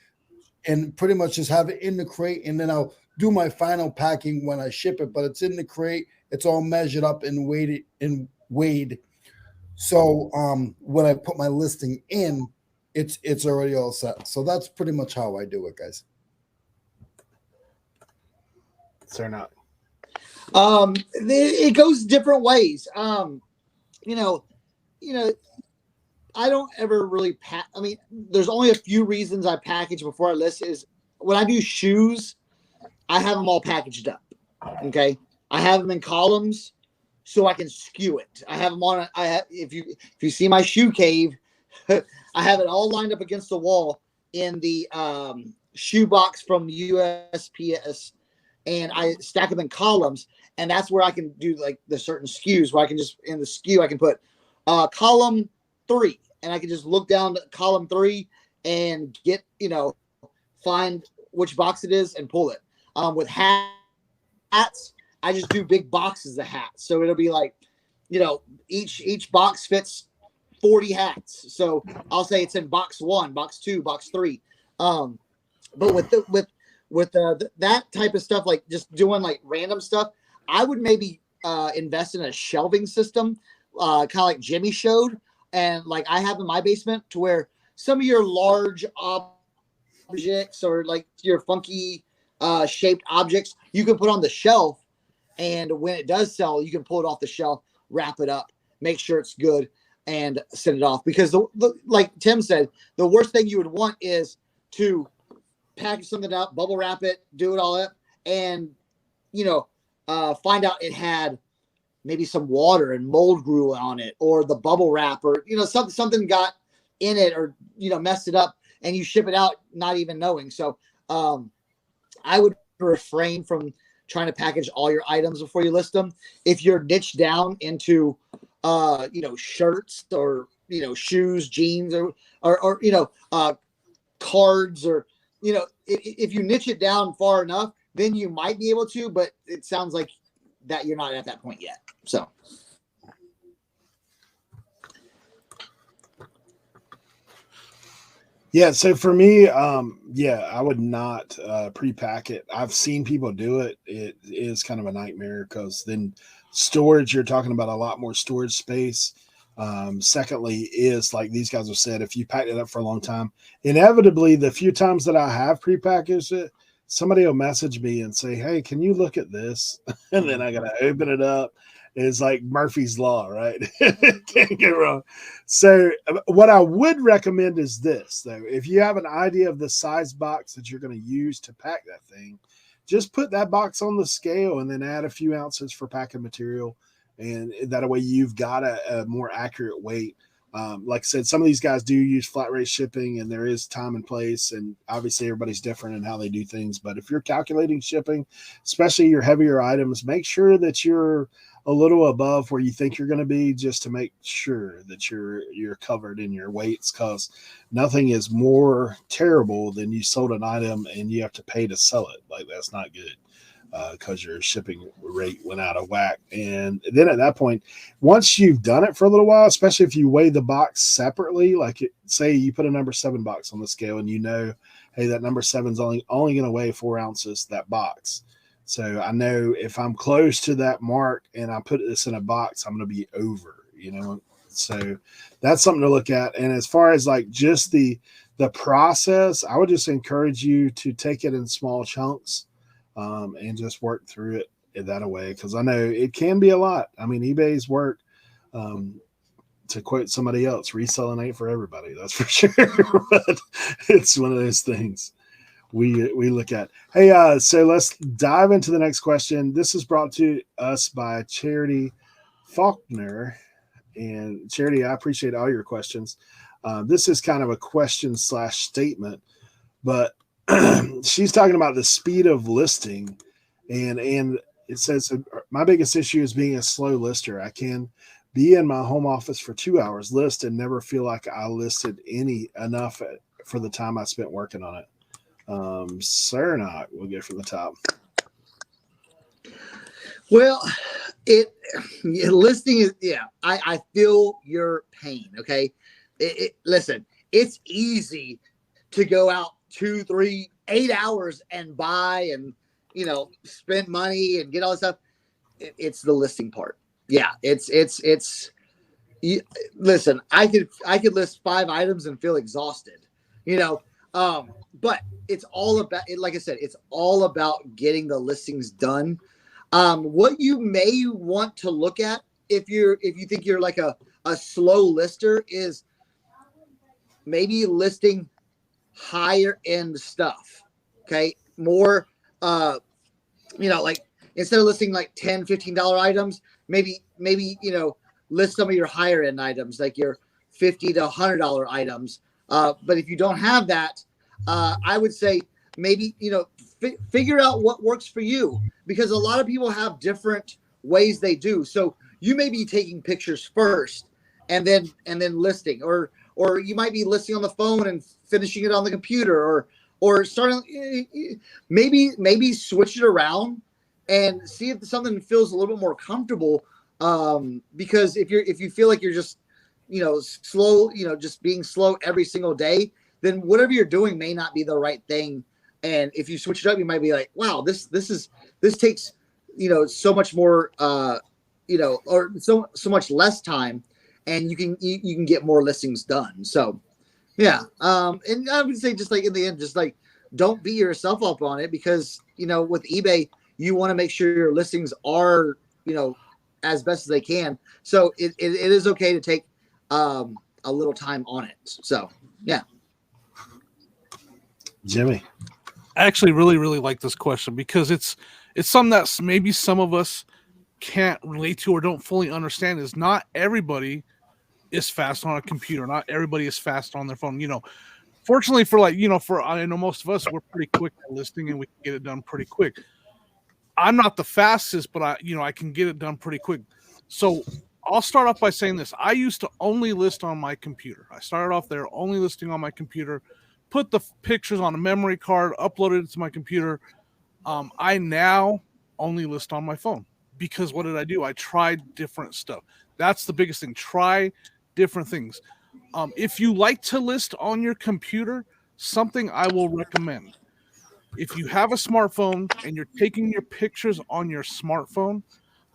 and pretty much just have it in the crate, and then I'll do my final packing when I ship it. But it's in the crate, it's all measured up and weighed. So when I put my listing in, it's already all set. So that's pretty much how I do it, guys. Cernoch. It goes different ways. You know, I don't ever really pack. I mean, there's only a few reasons I package before I list. Is when I do shoes, I have them all packaged up. Okay, I have them in columns so I can skew it. I have them on. If you see my shoe cave, I have it all lined up against the wall in the shoe box from USPS, and I stack them in columns. And that's where I can do like the certain SKUs where I can just in the SKU I can put column 3, and I can just look down to column 3 and get, find which box it is and pull it. With hats, I just do big boxes of hats. So it'll be like, each box fits 40 hats. So I'll say it's in box 1, box 2, box 3. But with that type of stuff, like just doing like random stuff, I would maybe invest in a shelving system, kind of like Jimmy showed. And like I have in my basement, to where some of your large objects or like your funky shaped objects, you can put on the shelf. And when it does sell, you can pull it off the shelf, wrap it up, make sure it's good, and send it off. Because like Tim said, the worst thing you would want is to package something up, bubble wrap it, do it all up, and find out it had maybe some water and mold grew on it, or the bubble wrap, or something got in it, or messed it up, and you ship it out not even knowing. So I would refrain from trying to package all your items before you list them. If you're niched down into shirts or shoes, jeans, or cards, or if you niche it down far enough, then you might be able to, but it sounds like that you're not at that point yet. So. Yeah, so for me, I would not pre-pack it. I've seen people do it. It is kind of a nightmare because then storage, you're talking about a lot more storage space. Secondly, is like these guys have said, if you packed it up for a long time, inevitably the few times that I have prepackaged it, somebody will message me and say, "Hey, can you look at this?" And then I gotta open it up. It's like Murphy's Law, right? Can't get wrong. So what I would recommend is this, though. If you have an idea of the size box that you're going to use to pack that thing, just put that box on the scale and then add a few ounces for packing material. And that way you've got a more accurate weight. Like I said, some of these guys do use flat rate shipping, and there is time and place, and obviously everybody's different in how they do things. But if you're calculating shipping, especially your heavier items, make sure that you're a little above where you think you're going to be, just to make sure that you're covered in your weights, because nothing is more terrible than you sold an item and you have to pay to sell it. Like, that's not good. Because your shipping rate went out of whack. And then at that point, once you've done it for a little while, especially if you weigh the box separately, like say you put a number 7 box on the scale and hey, that number 7's only going to weigh 4 ounces, that box. So I know if I'm close to that mark and I put this in a box, I'm going to be over, So that's something to look at. And as far as like just the process, I would just encourage you to take it in small chunks. And just work through it that away, because I know it can be a lot. I mean, eBay's work, to quote somebody else, reselling ain't for everybody. That's for sure. But it's one of those things we look at. Hey, so let's dive into the next question. This is brought to us by Charity Faulkner. And Charity, I appreciate all your questions. This is kind of a question / statement, but she's talking about the speed of listing, and it says, my biggest issue is being a slow lister. I can be in my home office for 2 hours, list, and never feel like I listed enough for the time I spent working on it. Cernoch, we'll go from the top. Well, listing is, I feel your pain. Okay. Listen, it's easy to go out 2, 3, 8 hours and buy and, spend money and get all this stuff. It's the listing part. Yeah. Listen, I could list 5 items and feel exhausted, but it's all about it. Like I said, it's all about getting the listings done. What you may want to look at if you think you're like a slow lister is maybe listing higher end stuff. Okay. More, like instead of listing like $10, $15 items, maybe, list some of your higher end items, like your $50 to $100 items. But if you don't have that, I would say maybe, figure out what works for you, because a lot of people have different ways they do. So you may be taking pictures first and then listing, or you might be listing on the phone and finishing it on the computer, or starting, maybe switch it around and see if something feels a little bit more comfortable. Because if you feel like you're just, slow, just being slow every single day, then whatever you're doing may not be the right thing. And if you switch it up, you might be like, wow, this takes, so much more, or so much less time, and you can get more listings done. So, yeah. And I would say, just like in the end, just like, don't beat yourself up on it, because, with eBay, you want to make sure your listings are, as best as they can. So it is okay to take, a little time on it. So, yeah. Jimmy. I actually really, really like this question, because it's something that maybe some of us can't relate to or don't fully understand. Is not everybody is fast on a computer. Not everybody is fast on their phone. Fortunately for I know most of us, we're pretty quick at listing and we can get it done pretty quick. I'm not the fastest, but I can get it done pretty quick. So I'll start off by saying this. I used to only list on my computer. I started off there only listing on my computer, put the pictures on a memory card, uploaded it to my computer. I now only list on my phone, because what did I do? I tried different stuff. That's the biggest thing. Try different things. If you like to list on your computer, something I will recommend. If you have a smartphone and you're taking your pictures on your smartphone,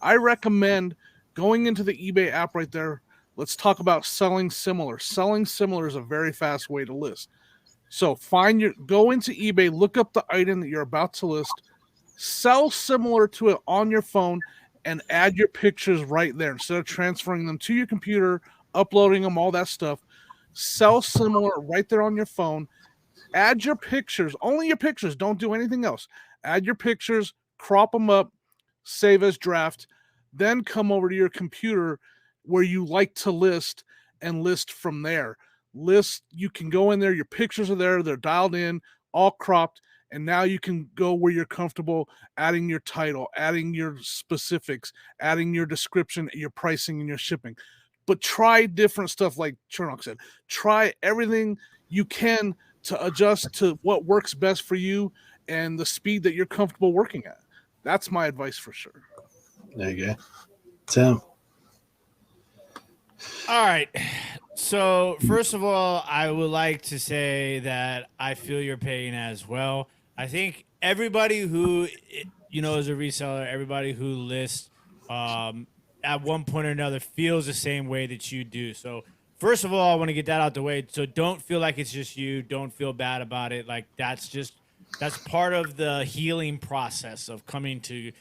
I recommend going into the eBay app right there. Let's talk about selling similar. Selling similar is a very fast way to list. So go into eBay, look up the item that you're about to list, sell similar to it on your phone, and add your pictures right there. Instead of transferring them to your computer, uploading them, all that stuff, sell similar right there on your phone. Add your pictures, only your pictures. Don't do anything else. Add your pictures, crop them up, save as draft, then come over to your computer where you like to list and list from there. You can go in there, your pictures are there, they're dialed in, all cropped, and now you can go where you're comfortable adding your title, adding your specifics, adding your description, your pricing, and your shipping. But try different stuff, like Cernoch said. Try everything you can to adjust to what works best for you and the speed that you're comfortable working at. That's my advice for sure. There you go. Tim. All right. So first of all, I would like to say that I feel your pain as well. I think everybody who, is a reseller, everybody who lists at one point or another feels the same way that you do. So first of all, I want to get that out the way. So don't feel like it's just you. Don't feel bad about it. Like, that's just That's part of the healing process of coming to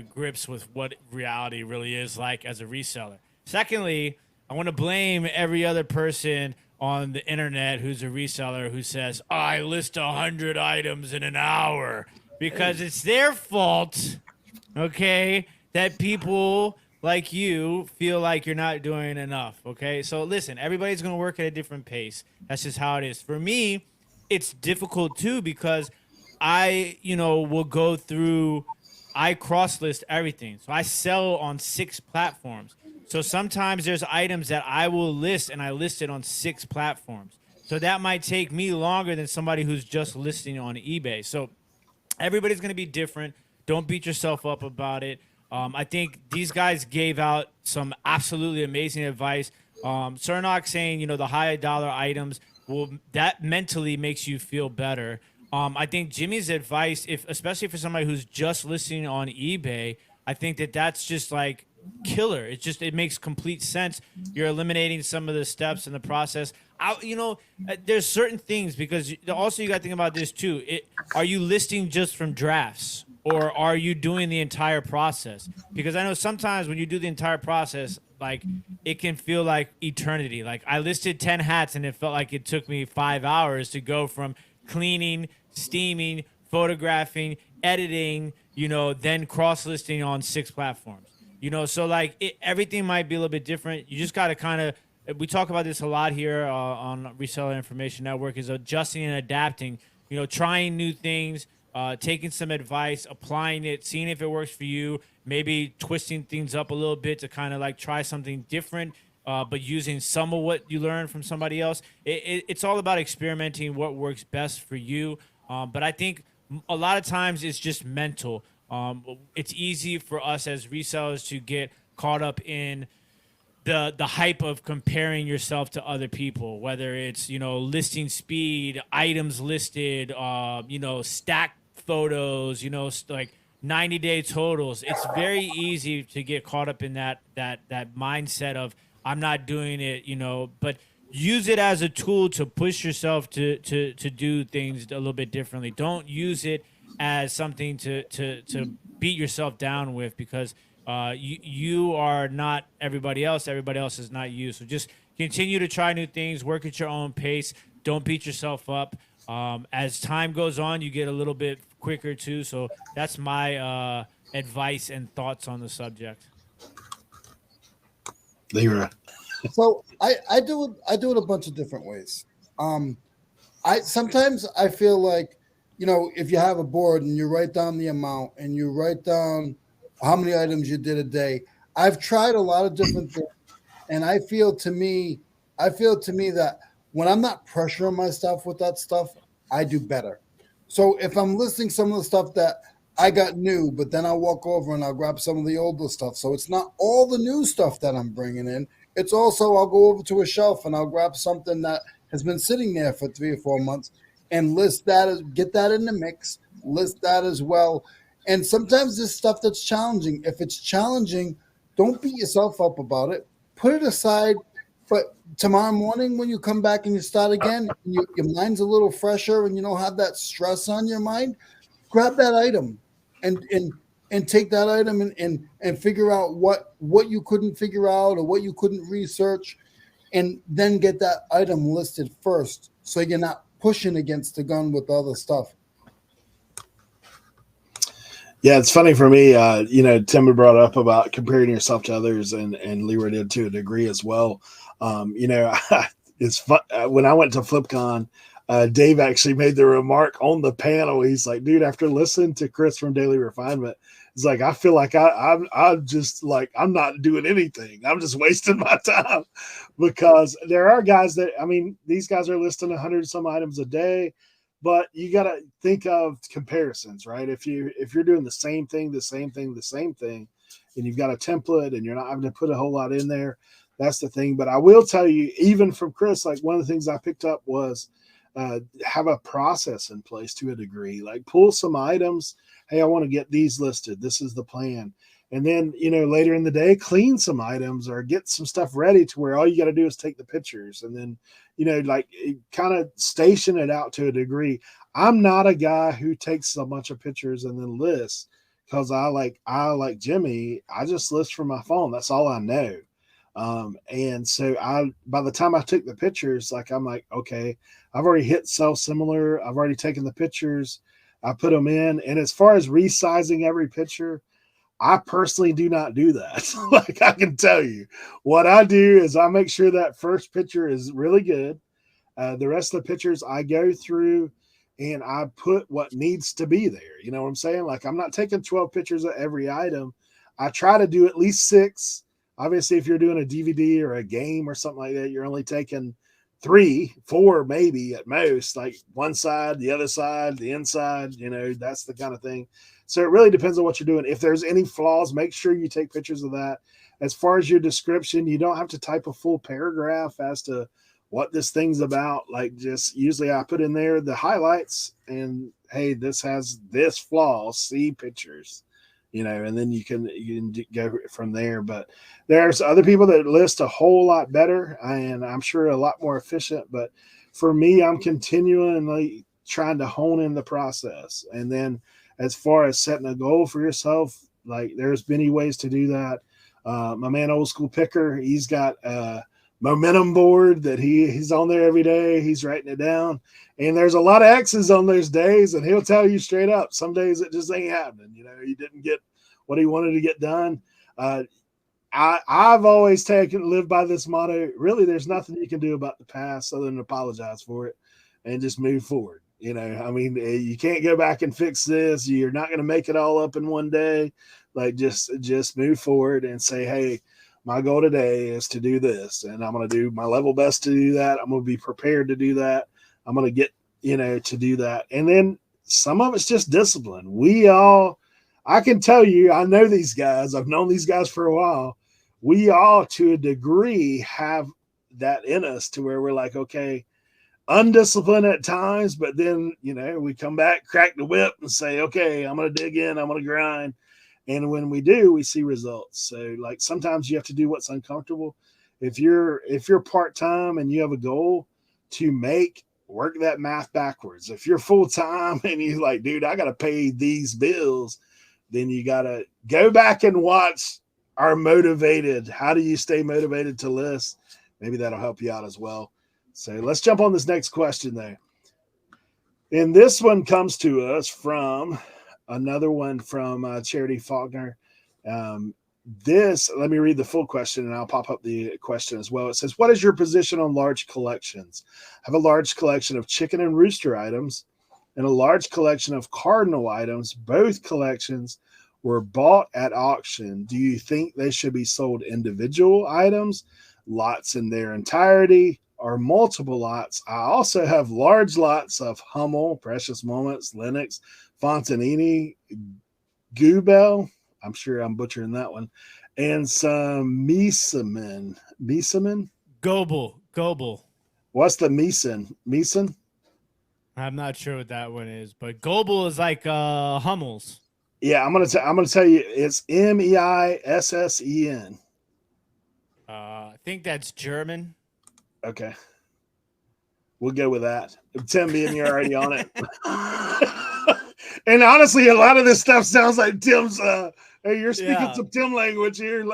grips with what reality really is like as a reseller. Secondly, I want to blame every other person on the internet who's a reseller who says, I list 100 items in an hour, because it's their fault, okay, that people like you feel like you're not doing enough, okay? So listen, everybody's going to work at a different pace. That's just how it is. For me, it's difficult too, because I, will go through, I cross list everything. So I sell on 6 platforms. So sometimes there's items that I will list and I list it on 6 platforms. So that might take me longer than somebody who's just listing on eBay. So everybody's going to be different. Don't beat yourself up about it. I think these guys gave out some absolutely amazing advice. Cernoch saying, the high dollar items, that mentally makes you feel better. I think Jimmy's advice, especially for somebody who's just listing on eBay, I think that's just like killer. It makes complete sense. You're eliminating some of the steps in the process. There's certain things, because also you got to think about this too. Are you listing just from drafts, or are you doing the entire process? Because I know sometimes when you do the entire process, like, it can feel like eternity. Like, I listed 10 hats and it felt like it took me 5 hours to go from cleaning, steaming, photographing, editing, then cross-listing on 6 platforms. So like everything might be a little bit different. You just got to kind of, we talk about this a lot here on Reseller Information Network, is adjusting and adapting, trying new things, taking some advice, applying it, seeing if it works for you, maybe twisting things up a little bit to kind of like try something different, but using some of what you learned from somebody else. It's all about experimenting what works best for you. But I think a lot of times it's just mental. It's easy for us as resellers to get caught up in the hype of comparing yourself to other people, whether it's, listing speed, items listed, stack photos, like 90-day totals. It's very easy to get caught up in that mindset of, I'm not doing it, but use it as a tool to push yourself to do things a little bit differently. Don't use it as something to beat yourself down with, because you are not everybody else. Everybody else is not you. So just continue to try new things, work at your own pace. Don't beat yourself up. As time goes on, you get a little bit quicker too. So that's my advice and thoughts on the subject. Leroy. So I do it a bunch of different ways. Sometimes I feel like, if you have a board and you write down the amount and you write down how many items you did a day. I've tried a lot of different things, and I feel to me that when I'm not pressuring myself with that stuff, I do better. So if I'm listing some of the stuff that I got new, but then I'll walk over and I'll grab some of the older stuff. So it's not all the new stuff that I'm bringing in. It's also, I'll go over to a shelf and I'll grab something that has been sitting there for 3 or 4 months and list that, get that in the mix, list that as well. And sometimes this stuff that's challenging. If it's challenging, don't beat yourself up about it. Put it aside. But tomorrow morning when you come back and you start again, and your mind's a little fresher and you don't have that stress on your mind, grab that item and take that item and figure out what you couldn't figure out or what you couldn't research, and then get that item listed first so you're not pushing against the gun with other stuff. Yeah, it's funny for me. Tim had brought up about comparing yourself to others, and Leroy did to a degree as well. It's fun. When I went to FlipCon, Dave actually made the remark on the panel. He's like, dude, after listening to Chris from Daily Refinement, it's like, I feel like I'm just like, I'm not doing anything. I'm just wasting my time, because there are guys that, these guys are listing 100 some items a day, but you got to think of comparisons, right? If you're doing the same thing, and you've got a template and you're not having to put a whole lot in there, that's the thing. But I will tell you, even from Chris, like one of the things I picked up was have a process in place to a degree, like pull some items. Hey, I want to get these listed. This is the plan. And then, later in the day, clean some items or get some stuff ready to where all you got to do is take the pictures and then, kind of station it out to a degree. I'm not a guy who takes a bunch of pictures and then lists, because I like Jimmy. I just list from my phone. That's all I know. And so by the time I took the pictures, like, I'm like, okay, I've already hit sell similar. I've already taken the pictures. I put them in. And as far as resizing every picture, I personally do not do that. Like, I can tell you, what I do is I make sure that first picture is really good. The rest of the pictures I go through and I put what needs to be there. You know what I'm saying? Like, I'm not taking 12 pictures of every item. I try to do at least 6. Obviously, if you're doing a DVD or a game or something like that, you're only taking 3, 4, maybe at most, like one side, the other side, the inside, that's the kind of thing. So it really depends on what you're doing. If there's any flaws, make sure you take pictures of that. As far as your description, you don't have to type a full paragraph as to what this thing's about. Like, just usually I put in there the highlights and, hey, this has this flaw, see pictures, and then you can go from there. But there's other people that list a whole lot better, and I'm sure a lot more efficient. But for me, I'm continually trying to hone in the process. And then as far as setting a goal for yourself, like, there's many ways to do that. My man, Obxpicker, he's got a momentum board that he's on there every day. He's writing it down. And there's a lot of X's on those days, and he'll tell you straight up, some days it just ain't happening. He didn't get what he wanted to get done. I've always lived by this motto. Really, there's nothing you can do about the past other than apologize for it and just move forward. You can't go back and fix this. You're not going to make it all up in one day. Like, just move forward and say, hey, my goal today is to do this, and I'm going to do my level best to do that. I'm going to be prepared to do that. I'm going to get, to do that. And then some of it's just discipline. I can tell you, I know these guys. I've known these guys for a while. We all, to a degree, have that in us to where we're like, okay, undisciplined at times, but then, we come back, crack the whip and say, okay, I'm going to dig in. I'm going to grind. And when we do, we see results. So, like, sometimes you have to do what's uncomfortable. If you're part-time and you have a goal to work that math backwards. If you're full-time and you're like, dude, I got to pay these bills, then you got to go back and watch our motivated. How do you stay motivated to list? Maybe that'll help you out as well. So let's jump on this next question there. And this one comes to us from another one from Charity Faulkner. Let me read the full question and I'll pop up the question as well. It says, what is your position on large collections? I have a large collection of chicken and rooster items and a large collection of cardinal items. Both collections were bought at auction. Do you think they should be sold individual items, lots in their entirety, or multiple lots? I also have large lots of Hummel, Precious Moments, Lennox, Fontanini, Goobel, I'm sure I'm butchering that one, and some Meeseman. Goebel. What's the Meeson? I'm not sure what that one is, but Goebel is like Hummels. Yeah, I'm gonna tell you, it's Meisen. I think that's German. Okay, we'll go with that. Tim being you're already on it. And honestly, a lot of this stuff sounds like Tim's. Hey, you're speaking some Tim language here.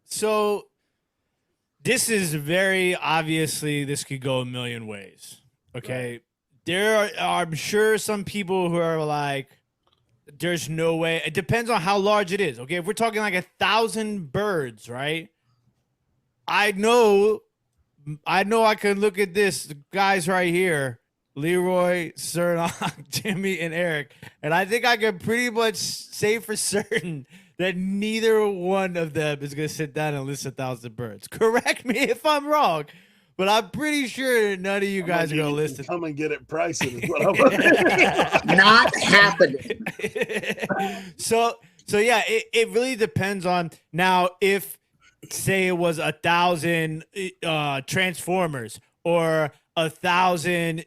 So this is very obviously, this could go a million ways. Okay. Right. There are, I'm sure, some people who are like, there's no way. It depends on how large it is. Okay. If we're talking like 1,000 birds, right? I know I can look at this, the guys right here, Leroy, Cernoch, Jimmy, and Eric, and I think I can pretty much say for certain that neither one of them is going to sit down and list 1,000 birds. Correct me if I'm wrong, but I'm pretty sure none of you guys are going to list it. Come and get it priced is what I'm Not happening. So yeah, it really depends on, now, if say it was 1,000 transformers or 1,000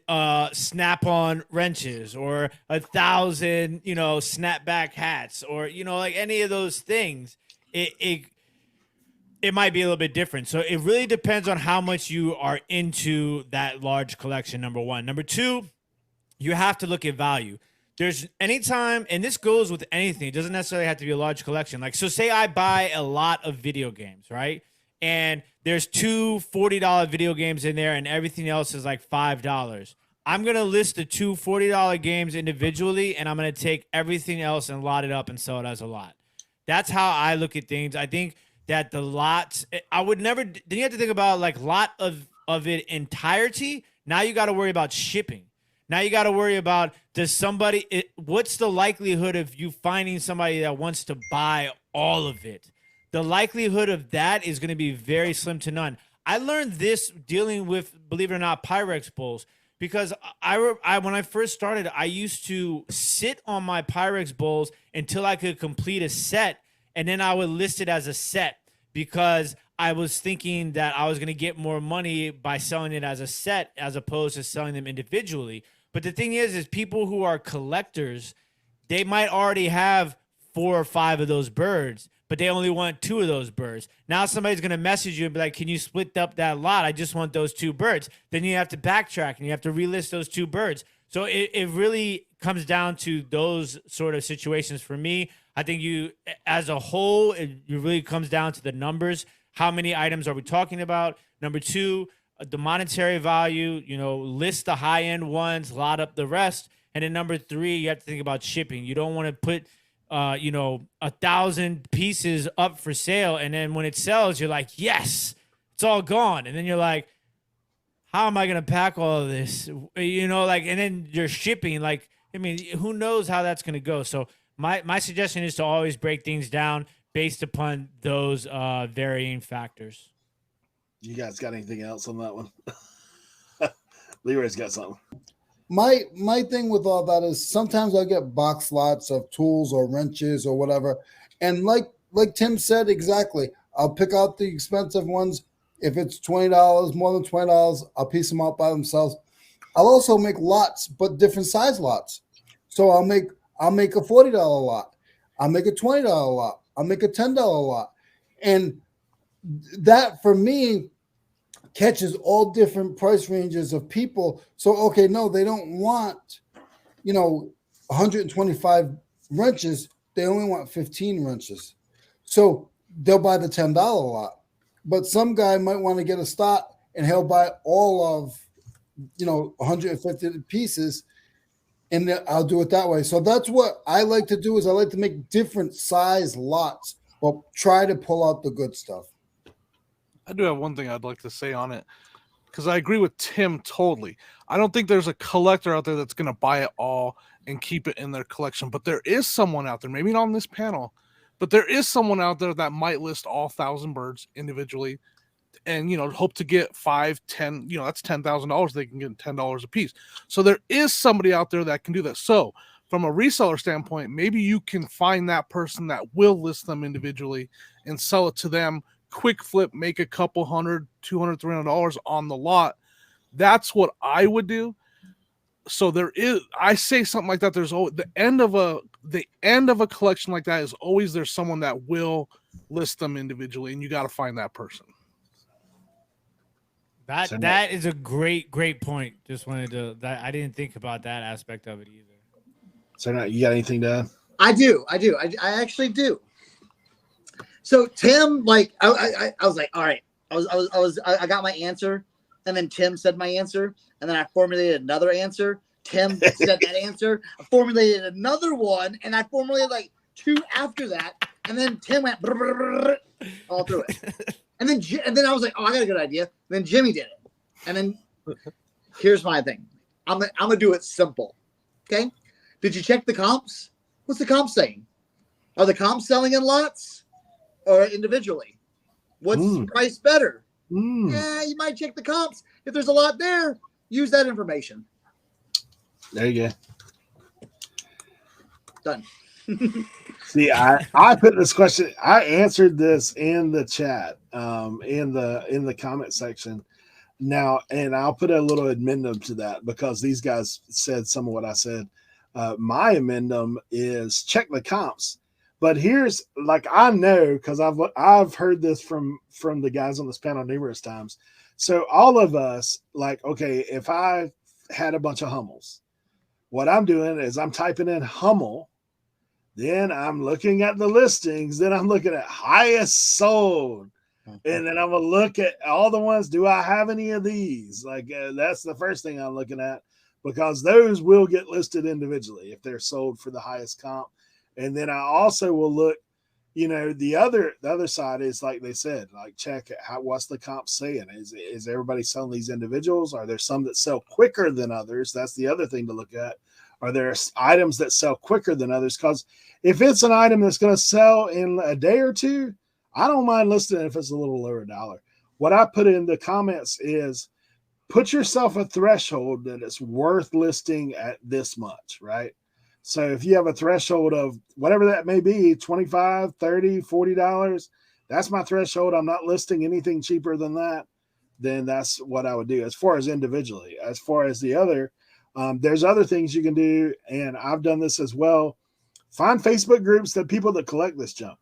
snap-on wrenches or 1,000 snapback hats or like any of those things, it might be a little bit different. So it really depends on how much you are into that large collection, number one. Number two, you have to look at value. There's anytime, and this goes with anything. It doesn't necessarily have to be a large collection. Like, so say I buy a lot of video games, right? And there's two $40 video games in there and everything else is like $5. I'm going to list the two $40 games individually, and I'm going to take everything else and lot it up and sell it as a lot. That's how I look at things. I think that the lots, I would never, then you have to think about like lot of it entirety. Now you got to worry about shipping. Now you got to worry about, what's the likelihood of you finding somebody that wants to buy all of it? The likelihood of that is going to be very slim to none. I learned this dealing with, believe it or not, Pyrex bowls, because when I first started, I used to sit on my Pyrex bowls until I could complete a set, and then I would list it as a set because I was thinking that I was going to get more money by selling it as a set as opposed to selling them individually. But the thing is people who are collectors, they might already have 4 or 5 of those birds, but they only want 2 of those birds. Now somebody's going to message you and be like, can you split up that lot? I just want those 2 birds. Then you have to backtrack and you have to relist those 2 birds. So it really comes down to those sort of situations for me. I think as a whole, it really comes down to the numbers. How many items are we talking about? Number 2, the monetary value, list the high-end ones, lot up the rest. And then number 3, you have to think about shipping. You don't want to put 1,000 pieces up for sale, and then when it sells, you're like, yes, it's all gone. And then you're like, how am I going to pack all of this? And then you're shipping. Like, I mean, who knows how that's going to go? So my suggestion is to always break things down based upon those varying factors. You guys got anything else on that one? Leroy's got something. My thing with all that is sometimes I get box lots of tools or wrenches or whatever. And like Tim said, exactly, I'll pick out the expensive ones. If it's $20, more than $20, I'll piece them out by themselves. I'll also make lots, but different size lots. So I'll make a $40 lot. I'll make a $20 lot. I'll make a $10 lot. And that for me catches all different price ranges of people. So, okay, no, they don't want, 125 wrenches. They only want 15 wrenches. So they'll buy the $10 lot. But some guy might want to get a start and he'll buy all of, 150 pieces, and then I'll do it that way. So that's what I like to do is I like to make different size lots, but try to pull out the good stuff. I do have one thing I'd like to say on it, because I agree with Tim totally. I don't think there's a collector out there that's going to buy it all and keep it in their collection, but there is someone out there, maybe not on this panel, but there is someone out there that might list all 1,000 birds individually and, hope to get 5, 10, that's $10,000. They can get $10 a piece. So there is somebody out there that can do that. So from a reseller standpoint, maybe you can find that person that will list them individually and sell it to them. Quick flip, make a couple $100, $200, $300 on the lot. That's what I would do. So I say something like that. There's always the end of a collection like that is always there's someone that will list them individually, and you got to find that person. That is a great point. Just wanted to I didn't think about that aspect of it either. Cernoch, you got anything to add? I do. I actually do. So Tim, I was like, all right, I got my answer, and then Tim said my answer, and then I formulated another answer. Tim said that answer. I formulated another one, and I formulated like 2 after that, and then Tim went brr, brr, brr, all through it, and then I was like, oh, I got a good idea. Then Jimmy did it, and then here's my thing. I'm gonna do it simple. Okay, did you check the comps? What's the comp saying? Are the comps selling in lots or individually? What's price better? Yeah, you might check the comps. If there's a lot there, use that information. There you go. Done. See, I put this question. I answered this in the chat, in the comment section. Now, and I'll put a little addendum to that because these guys said some of what I said. My addendum is check the comps. But here's I know because I've heard this from the guys on this panel numerous times. So all of us okay, if I had a bunch of Hummels, what I'm doing is I'm typing in Hummel, then I'm looking at the listings, then I'm looking at highest sold, and then I'm gonna look at all the ones. Do I have any of these? Like that's the first thing I'm looking at, because those will get listed individually if they're sold for the highest comp. And then I also will look, the other side is, like they said, like check what's the comp saying. Is everybody selling these individuals? Are there some that sell quicker than others? That's the other thing to look at. Are there items that sell quicker than others? Because if it's an item that's going to sell in a day or two, I don't mind listing it if it's a little lower dollar. What I put in the comments is put yourself a threshold that it's worth listing at this much, right? So if you have a threshold of whatever that may be, $25, $30, $40, that's my threshold. I'm not listing anything cheaper than that. Then that's what I would do as far as individually. As far as the other, there's other things you can do. And I've done this as well. Find Facebook groups that people that collect this junk.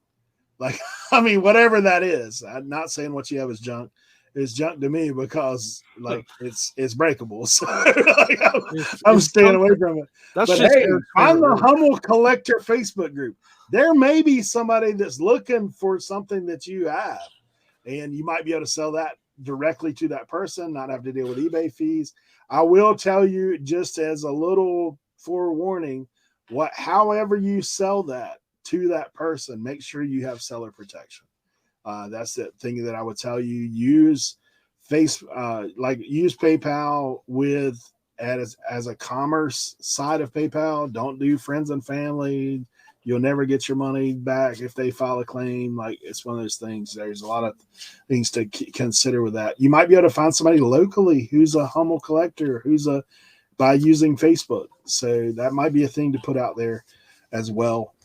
Like, I mean, whatever that is. I'm not saying what you have is junk. It's junk to me because like it's breakable. So like, I'm staying away from it. But hey, find the Hummel Collector Facebook group. There may be somebody that's looking for something that you have, and you might be able to sell that directly to that person, not have to deal with eBay fees. I will tell you, just as a little forewarning, however you sell that to that person, make sure you have seller protection. That's the thing that I would tell you. Use use PayPal as a commerce side of PayPal. Don't do friends and family. You'll never get your money back if they file a claim. Like, it's one of those things. There's a lot of things to consider with that. You might be able to find somebody locally who's a Hummel collector, by using Facebook. So that might be a thing to put out there as well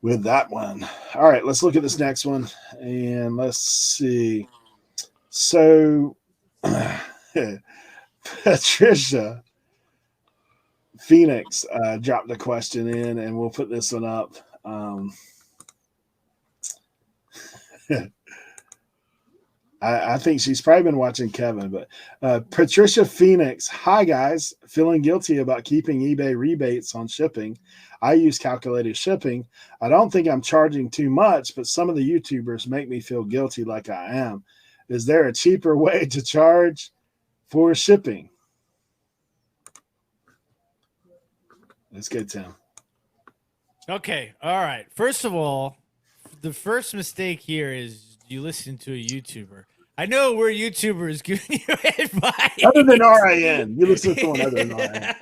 with that one. All right, let's look at this next one, and let's see. So Patricia Phoenix dropped the question in, and we'll put this one up. I think she's probably been watching Kevin, but Patricia Phoenix, hi guys, feeling guilty about keeping eBay rebates on shipping. I use calculated shipping. I don't think I'm charging too much, but some of the YouTubers make me feel guilty like I am. Is there a cheaper way to charge for shipping? Let's go, Tim. Okay. All right. First of all, the first mistake here is you listen to a YouTuber. I know we're YouTubers giving you advice. Other than RIN. You listen to one other than RIN.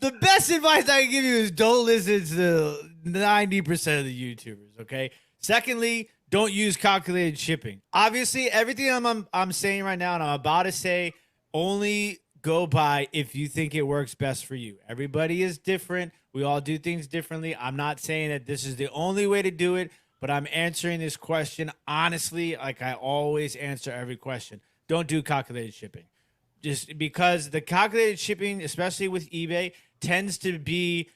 The best advice I can give you is don't listen to 90% of the YouTubers, okay? Secondly, don't use calculated shipping. Obviously, everything I'm saying right now and I'm about to say, only go by if you think it works best for you. Everybody is different. We all do things differently. I'm not saying that this is the only way to do it, but I'm answering this question honestly, like I always answer every question. Don't do calculated shipping. Just because the calculated shipping, especially with eBay, tends to be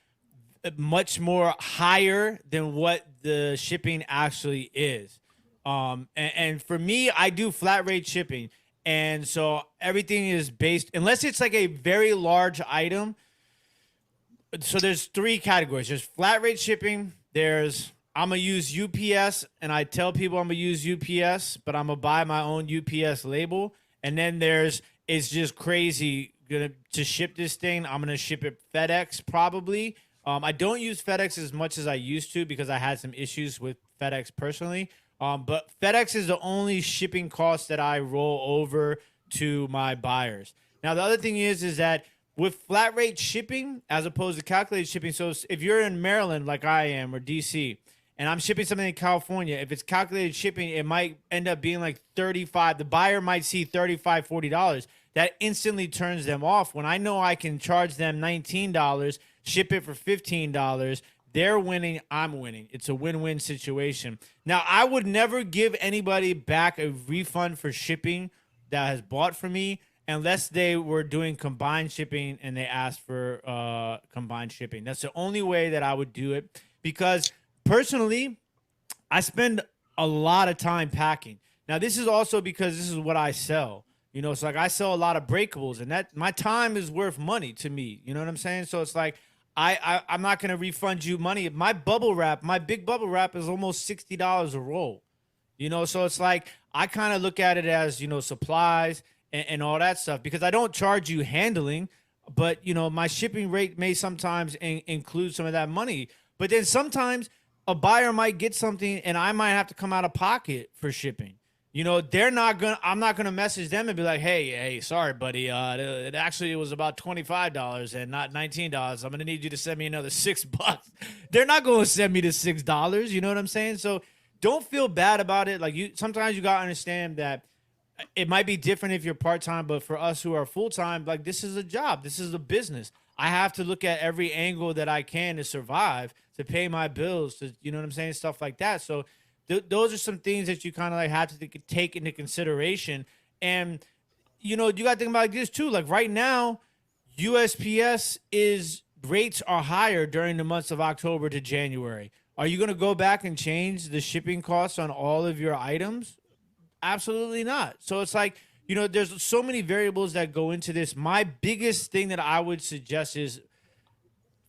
much more higher than what the shipping actually is. And for me, I do flat rate shipping. And so everything is based, unless it's like a very large item. So there's three categories. There's flat rate shipping. I'm going to use UPS, and I tell people I'm going to use UPS, but I'm going to buy my own UPS label. And then it's just crazy to ship this thing. I'm going to ship it FedEx probably. I don't use FedEx as much as I used to because I had some issues with FedEx personally. But FedEx is the only shipping cost that I roll over to my buyers. Now, the other thing is that with flat rate shipping as opposed to calculated shipping, so if you're in Maryland like I am or DC, and I'm shipping something in California, if it's calculated shipping, it might end up being like $35. The buyer might see $35, $40. That instantly turns them off. When I know I can charge them $19, ship it for $15, they're winning, I'm winning. It's a win-win situation. Now, I would never give anybody back a refund for shipping that has bought from me unless they were doing combined shipping and they asked for combined shipping. That's the only way that I would do it because personally, I spend a lot of time packing. Now, this is also because this is what I sell. You know, it's like I sell a lot of breakables, and that my time is worth money to me. You know what I'm saying? So it's like I'm not gonna refund you money. My bubble wrap, my big bubble wrap is almost $60 a roll. You know, so it's like I kind of look at it as, you know, supplies and all that stuff, because I don't charge you handling, but you know, my shipping rate may sometimes include some of that money. But then sometimes a buyer might get something and I might have to come out of pocket for shipping. You know, I'm not gonna message them and be like, hey, sorry, buddy. It was about $25 and not $19. I'm gonna need you to send me another $6. They're not gonna send me the $6. You know what I'm saying? So don't feel bad about it. Like, sometimes you gotta understand that it might be different if you're part-time, but for us who are full-time, like, this is a job. This is a business. I have to look at every angle that I can to survive, to pay my bills, to, you know what I'm saying? Stuff like that. So those are some things that you kind of like have to take into consideration. And, you know, you got to think about this too. Like right now, USPS rates are higher during the months of October to January. Are you going to go back and change the shipping costs on all of your items? Absolutely not. So it's like, you know, there's so many variables that go into this. My biggest thing that I would suggest is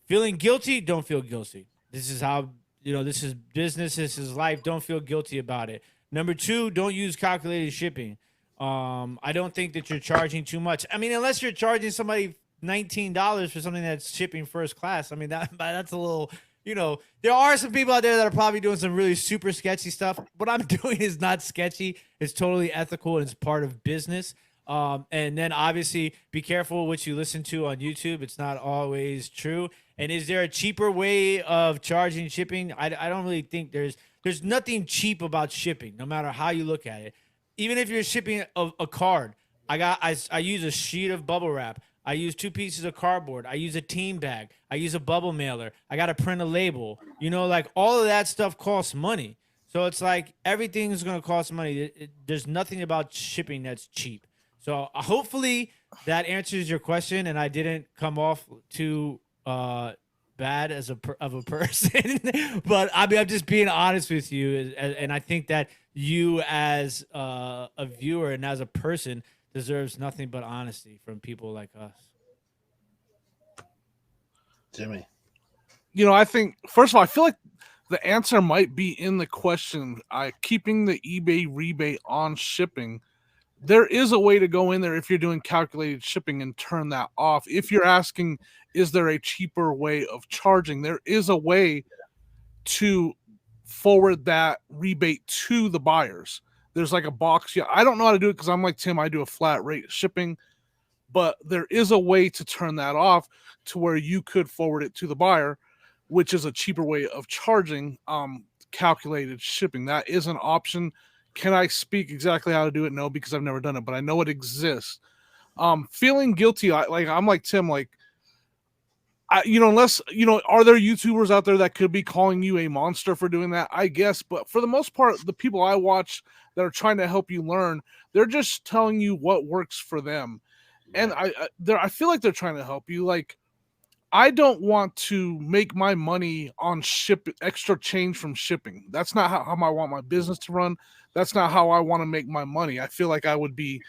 feeling guilty. Don't feel guilty. This is how, you know, this is business. This is life. Don't feel guilty about it. Number two, don't use calculated shipping. I don't think that you're charging too much. I mean, unless you're charging somebody $19 for something that's shipping first class. I mean, that's a little, you know, there are some people out there that are probably doing some really super sketchy stuff. What I'm doing is not sketchy. It's totally ethical and it's part of business. And then obviously be careful what you listen to on YouTube. It's not always true. And is there a cheaper way of charging shipping? I don't really think there's nothing cheap about shipping, no matter how you look at it. Even if you're shipping a card, I use a sheet of bubble wrap. I use 2 pieces of cardboard. I use a team bag. I use a bubble mailer. I got to print a label. You know, like all of that stuff costs money. So it's like everything's going to cost money. There's nothing about shipping that's cheap. So hopefully that answers your question and I didn't come off too bad as a person. But I mean, I'm just being honest with you. And I think that you as a viewer and as a person deserves nothing but honesty from people like us. Jimmy. You know, I think, first of all, I feel like the answer might be in the question. Keeping the eBay rebate on shipping. There is a way to go in there if you're doing calculated shipping and turn that off. If you're asking, is there a cheaper way of charging? There is a way to forward that rebate to the buyers. There's like a box. Yeah, I don't know how to do it because I'm like Tim. I do a flat rate shipping, but there is a way to turn that off to where you could forward it to the buyer, which is a cheaper way of charging calculated shipping. That is an option. Can I speak exactly how to do it? No, because I've never done it, but I know it exists. Feeling guilty, I'm like Tim, like, unless, are there YouTubers out there that could be calling you a monster for doing that? I guess, but for the most part, the people I watch that are trying to help you learn, they're just telling you what works for them. And I feel like they're trying to help you. Like, I don't want to make my money on extra change from shipping. That's not how I want my business to run. That's not how I want to make my money. I feel like I would be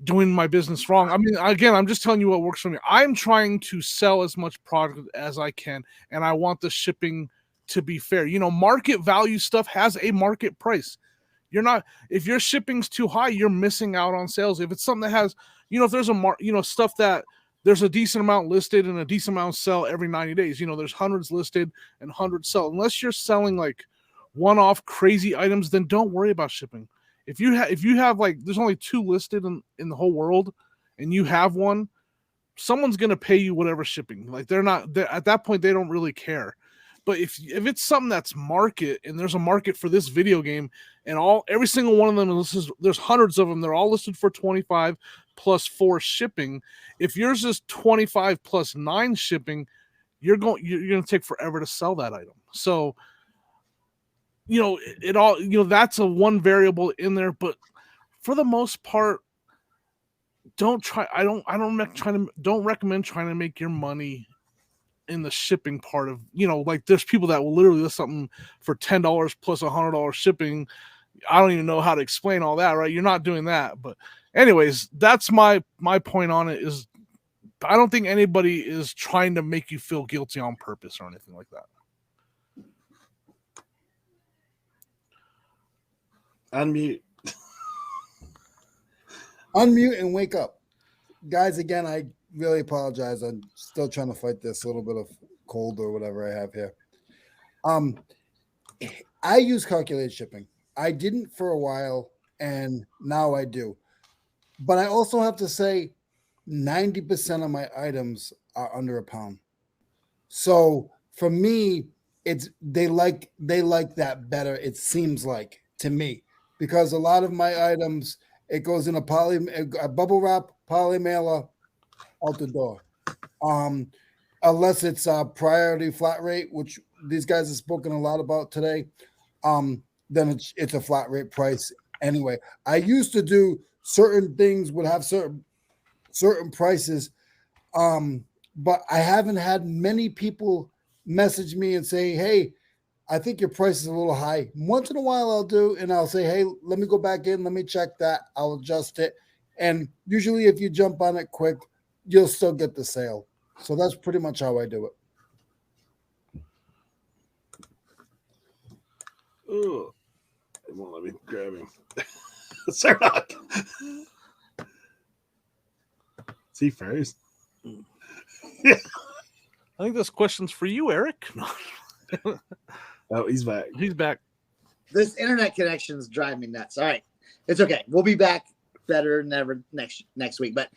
doing my business wrong. I mean, again, I'm just telling you what works for me. I'm trying to sell as much product as I can, and I want the shipping to be fair. Market value stuff has a market price. If your shipping's too high, you're missing out on sales. If it's something that has, if there's stuff that there's a decent amount listed and a decent amount sell every 90 days, there's hundreds listed and hundreds sell. Unless you're selling like one-off crazy items, then don't worry about shipping. If you have like, there's only 2 listed in the whole world and you have one, someone's going to pay you whatever shipping. Like they're at that point, they don't really care. But if it's something that's market and there's a market for this video game and every single one of them, there's hundreds of them, they're all listed for 25 plus 4 shipping. If yours is 25 plus 9 shipping, you're going to take forever to sell that item. So, it all, that's a one variable in there, but for the most part, don't recommend trying to make your money in the shipping part of, like there's people that will literally list something for $10 plus $100 shipping, I don't even know how to explain all that, right? You're not doing that. But anyways, that's my point on it is I don't think anybody is trying to make you feel guilty on purpose or anything like that. Unmute. Unmute and wake up. Guys, again, I really apologize. I'm still trying to fight this little bit of cold or whatever I have here. I use calculated shipping. I didn't for a while, and now I do. But I also have to say 90% of my items are under a pound. So for me, they like that better, it seems like to me, because a lot of my items, it goes in a bubble wrap, poly mailer, out the door. Unless it's a priority flat rate, which these guys have spoken a lot about today, then it's a flat rate price anyway. I used to do certain things would have certain prices, but I haven't had many people message me and say, hey, I think your price is a little high. Once in a while I'll do, and I'll say, hey, let me go back in, let me check that, I'll adjust it. And usually if you jump on it quick, you'll still get the sale. So that's pretty much how I do it. Oh, it won't let me grab him. Cernoch. See first. I think this question's for you, Eric. Oh, he's back. He's back. This internet connection's driving me nuts. All right, it's okay. We'll be back better than ever next week. But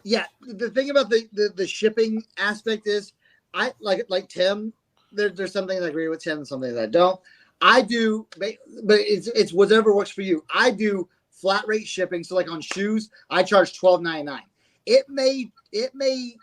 yeah, the thing about the shipping aspect is, I like Tim. There's some things I agree with Tim, and some things I don't. I do, but it's whatever works for you. I do flat rate shipping. So like on shoes, I charge $12.99. It may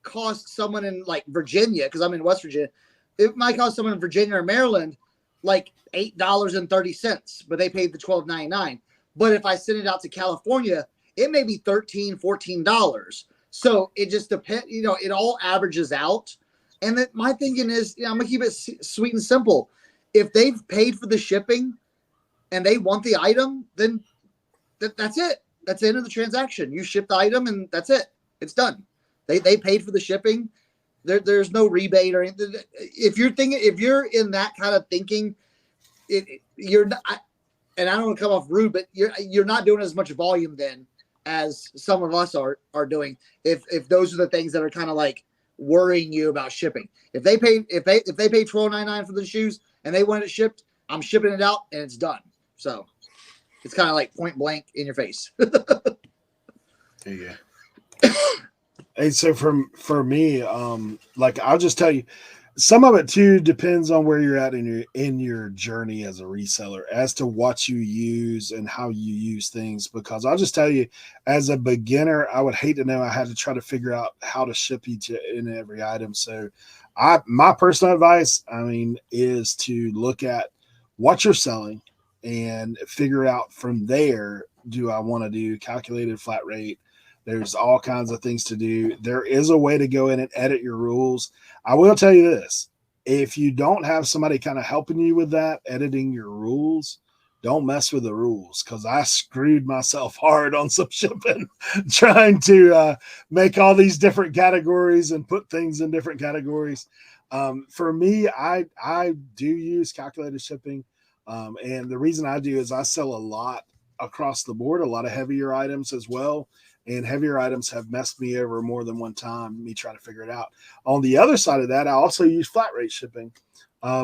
cost someone in like Virginia, because I'm in West Virginia. It might cost someone in Virginia or Maryland like $8.30, but they paid the $12.99. But if I send it out to California, it may be $13, $14. So it just depends. It all averages out. And then my thinking is, I'm gonna keep it sweet and simple. If they've paid for the shipping and they want the item, then that's it. That's the end of the transaction. You ship the item and that's it. It's done. They paid for the shipping. There's no rebate or anything. If you're in that kind of thinking, you're not. And I don't want to come off rude, but you're not doing as much volume then as some of us are doing. If those are the things that are kind of like worrying you about shipping. If they pay $12.99 for the shoes and they want it shipped, I'm shipping it out and it's done. So it's kind of like point blank in your face. There you go. Hey, so for me, like I'll just tell you, some of it too depends on where you're at in your journey as a reseller, as to what you use and how you use things. Because I'll just tell you, as a beginner, I would hate to know I had to try to figure out how to ship each and every item. So my personal advice, is to look at what you're selling and figure out from there, do I want to do calculated flat rate? There's all kinds of things to do. There is a way to go in and edit your rules. I will tell you this. If you don't have somebody kind of helping you with that, editing your rules, don't mess with the rules, because I screwed myself hard on some shipping trying to make all these different categories and put things in different categories. For me, I do use calculated shipping. And the reason I do is I sell a lot across the board, a lot of heavier items as well. And heavier items have messed me over more than one time, me trying to figure it out. On the other side of that, I also use flat rate shipping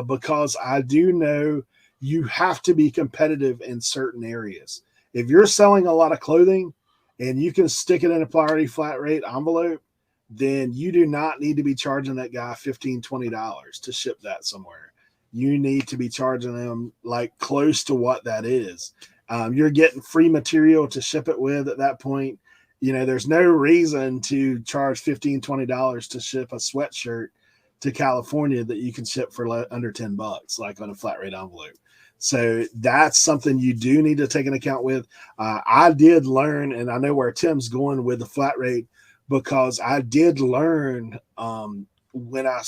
because I do know you have to be competitive in certain areas. If you're selling a lot of clothing and you can stick it in a priority flat rate envelope, then you do not need to be charging that guy $15, $20 to ship that somewhere. You need to be charging them like close to what that is. You're getting free material to ship it with at that point. There's no reason to charge $15, $20 to ship a sweatshirt to California that you can ship for under $10, like on a flat rate envelope. So that's something you do need to take into account with. I did learn, and I know where Tim's going with the flat rate, because I did learn when I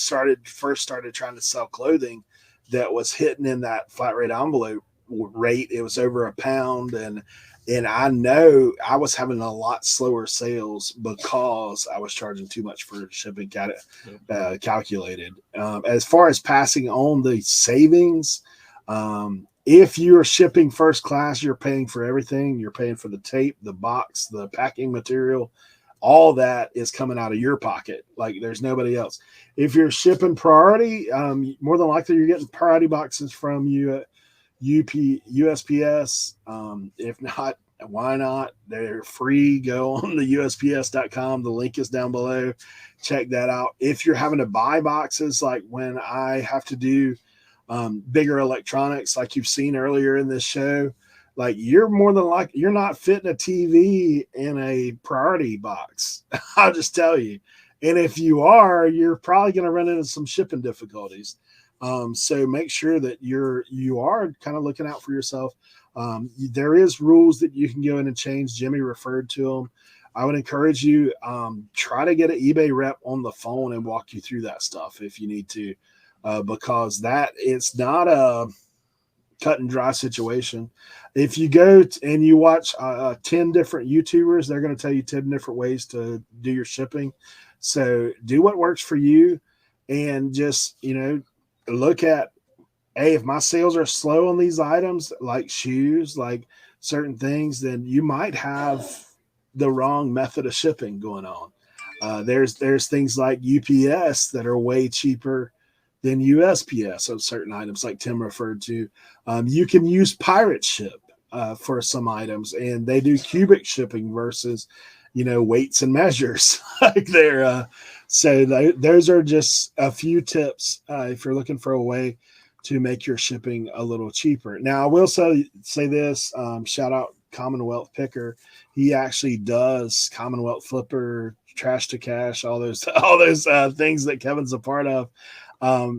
first started trying to sell clothing that was hitting in that flat rate envelope. rate. It was over £1, and I know I was having a lot slower sales because I was charging too much for shipping calculated. As far as passing on the savings, if you're shipping first class, you're paying for everything. You're paying for the tape, the box, the packing material. All that is coming out of your pocket. Like there's nobody else. If you're shipping priority, more than likely you're getting priority boxes from USPS. If not, why not? They're free. Go on the USPS.com. The link is down below. Check that out. If you're having to buy boxes, like when I have to do bigger electronics, like you've seen earlier in this show, like you're more than likely you're not fitting a TV in a priority box. I'll just tell you. And if you are, you're probably going to run into some shipping difficulties. So make sure that you are kind of looking out for yourself. There is rules that you can go in and change. Jimmy referred to them. I would encourage you, try to get an eBay rep on the phone and walk you through that stuff if you need to, because it's not a cut and dry situation. If you go and you watch 10 different YouTubers, they're going to tell you 10 different ways to do your shipping. So do what works for you, and just, look at, hey, if my sales are slow on these items, like shoes, like certain things, then you might have the wrong method of shipping going on. There's things like UPS that are way cheaper than USPS of certain items, like Tim referred to. You can use pirate ship for some items, and they do cubic shipping versus, weights and measures. Like those are just a few tips if you're looking for a way to make your shipping a little cheaper. Now, I will say this, shout out Commonwealth Picker. He actually does Commonwealth Flipper, Trash to Cash, all those things that Kevin's a part of.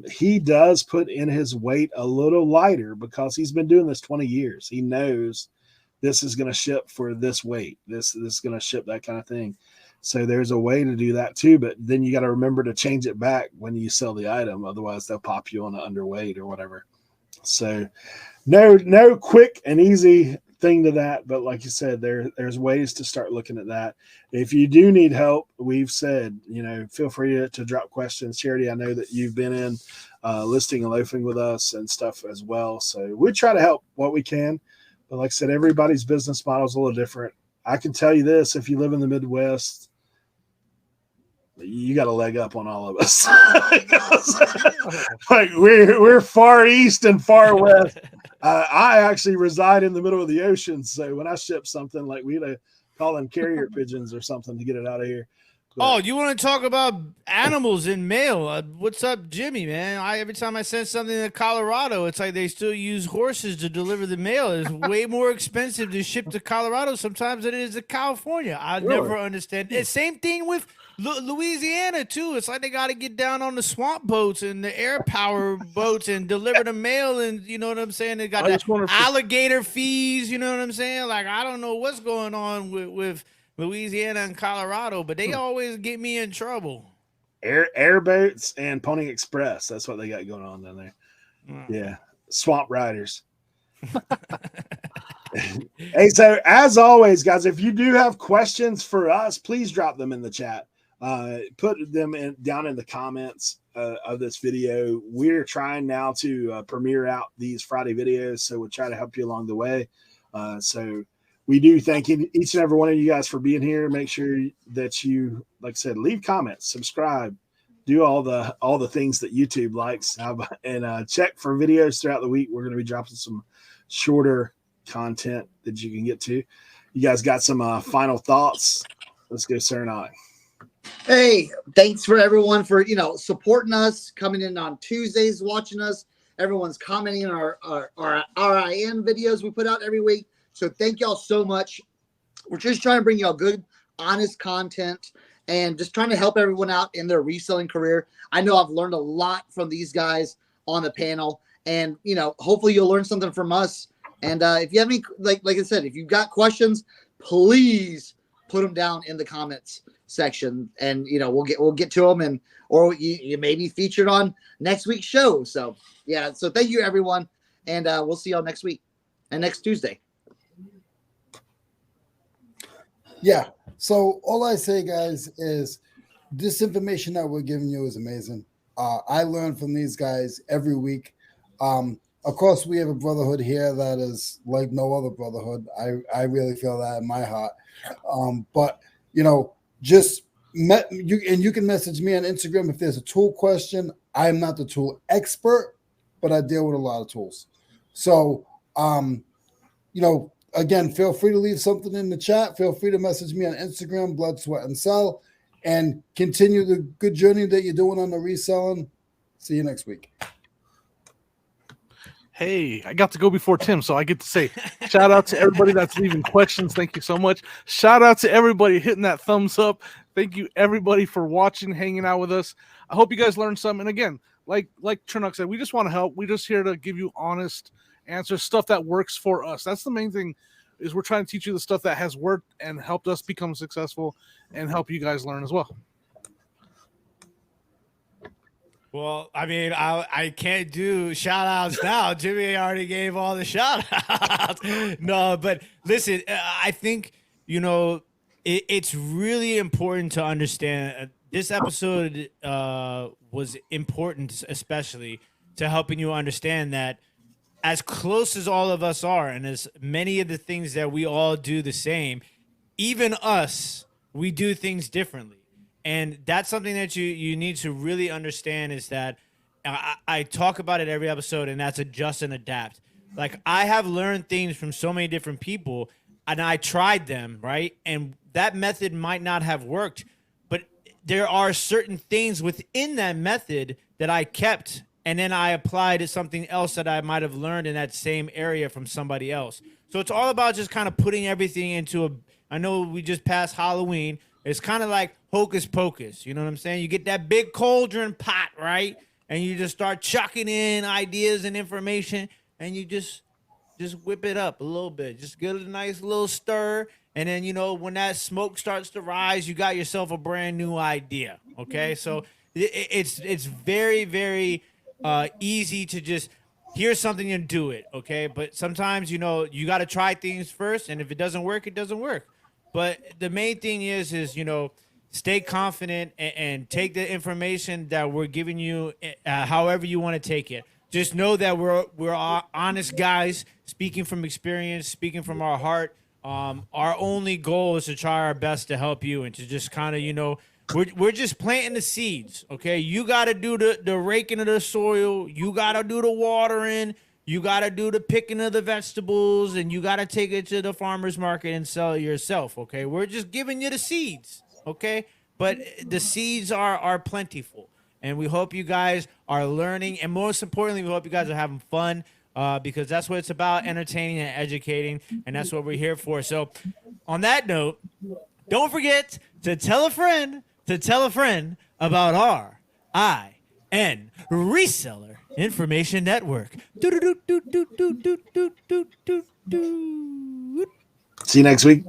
He does put in his weight a little lighter because he's been doing this 20 years. He knows this is going to ship for this weight. This is going to ship that kind of thing. So there's a way to do that too, but then you got to remember to change it back when you sell the item. Otherwise they'll pop you on an underweight or whatever. So no quick and easy thing to that. But like you said, there's ways to start looking at that. If you do need help, we've said, feel free to drop questions. Charity, I know that you've been in listing and loafing with us and stuff as well. So we try to help what we can. But like I said, everybody's business model is a little different. I can tell you this, if you live in the Midwest, you got a leg up on all of us. Like we're far east and far west. I actually reside in the middle of the ocean. So when I ship something, like we had to call them carrier pigeons or something to get it out of here. But, you want to talk about animals in mail? What's up, Jimmy, man? Every time I send something to Colorado, it's like they still use horses to deliver the mail. It's way more expensive to ship to Colorado sometimes than it is to California. I never understand. The same thing with Louisiana, too. It's like they got to get down on the swamp boats and the air power boats and deliver the mail. And you know what I'm saying? They got the alligator fees. You know what I'm saying? Like, I don't know what's going on with Louisiana and Colorado, but they always get me in trouble. Airboats and Pony Express. That's what they got going on down there. Yeah. Swamp riders. Hey, so as always, guys, if you do have questions for us, please drop them in the chat. Put them down in the comments of this video. We're trying now to premiere out these Friday videos, so we'll try to help you along the way. So we do thank each and every one of you guys for being here. Make sure that you, like I said, leave comments, subscribe, do all the things that YouTube likes, and check for videos throughout the week. We're going to be dropping some shorter content that you can get to. You guys got some final thoughts? Let's go, Cernoch. Hey, thanks for everyone for supporting us, coming in on Tuesdays, watching us. Everyone's commenting on our RIN videos we put out every week. So thank y'all so much. We're just trying to bring y'all good, honest content and just trying to help everyone out in their reselling career. I know I've learned a lot from these guys on the panel, and hopefully you'll learn something from us. And if you have any, like I said, if you've got questions, please put them down in the comments section, and we'll get to them, or you may be featured on next week's show. So yeah, so thank you everyone, and we'll see y'all next week. and next Tuesday. Yeah. So all I say, guys, is this information that we're giving you is amazing. I learn from these guys every week. Of course, we have a brotherhood here that is like no other brotherhood. I really feel that in my heart. But you know, you can message me on Instagram if there's a tool question. I am not the tool expert, but I deal with a lot of tools. So, you know, again, feel free to leave something in the chat. Feel free to message me on Instagram, Blood, Sweat, and Sell, and continue the good journey that you're doing on the reselling. See you next week. Hey, I got to go before Tim, so I get to say shout out to everybody that's leaving questions. Thank you so much. Shout out to everybody hitting that thumbs up. Thank you, everybody, for watching, hanging out with us. I hope you guys learned something. And again, like Cernoch said, we just want to help. We're just here to give you honest answers, stuff that works for us. That's the main thing, is we're trying to teach you the stuff that has worked and helped us become successful and help you guys learn as well. Well, I mean, I can't do shout outs now. Jimmy already gave all the shout outs. No, but listen, I think, you know, it's really important to understand this episode was important, especially to helping you understand that as close as all of us are, and as many of the things that we all do the same, even us, we do things differently. And that's something that you need to really understand, is that I talk about it every episode, and that's adjust and adapt. Like, I have learned things from so many different people, and I tried them, right? And that method might not have worked, but there are certain things within that method that I kept, and then I applied to something else that I might have learned in that same area from somebody else. So it's all about just kind of putting everything into a, I know we just passed Halloween. It's kind of like hocus pocus. You know what I'm saying? You get that big cauldron pot, right? And you just start chucking in ideas and information, and you just whip it up a little bit. Just get a nice little stir. And then, you know, when that smoke starts to rise, you got yourself a brand new idea. Okay. So it's very, very easy to just hear something and do it. Okay. But sometimes, you know, you got to try things first. And if it doesn't work, it doesn't work. But the main thing is, you know, stay confident and take the information that we're giving you however you want to take it. Just know that we're honest guys, speaking from experience, speaking from our heart. Our only goal is to try our best to help you and to just kind of, you know, we're just planting the seeds, okay? You got to do the raking of the soil. You got to do the watering. You got to do the picking of the vegetables, and you got to take it to the farmer's market and sell it yourself, okay? We're just giving you the seeds, okay? But the seeds are plentiful, and we hope you guys are learning, and most importantly, we hope you guys are having fun, because that's what it's about, entertaining and educating, and that's what we're here for. So on that note, don't forget to tell a friend about RIN Reseller Information Network. See you next week.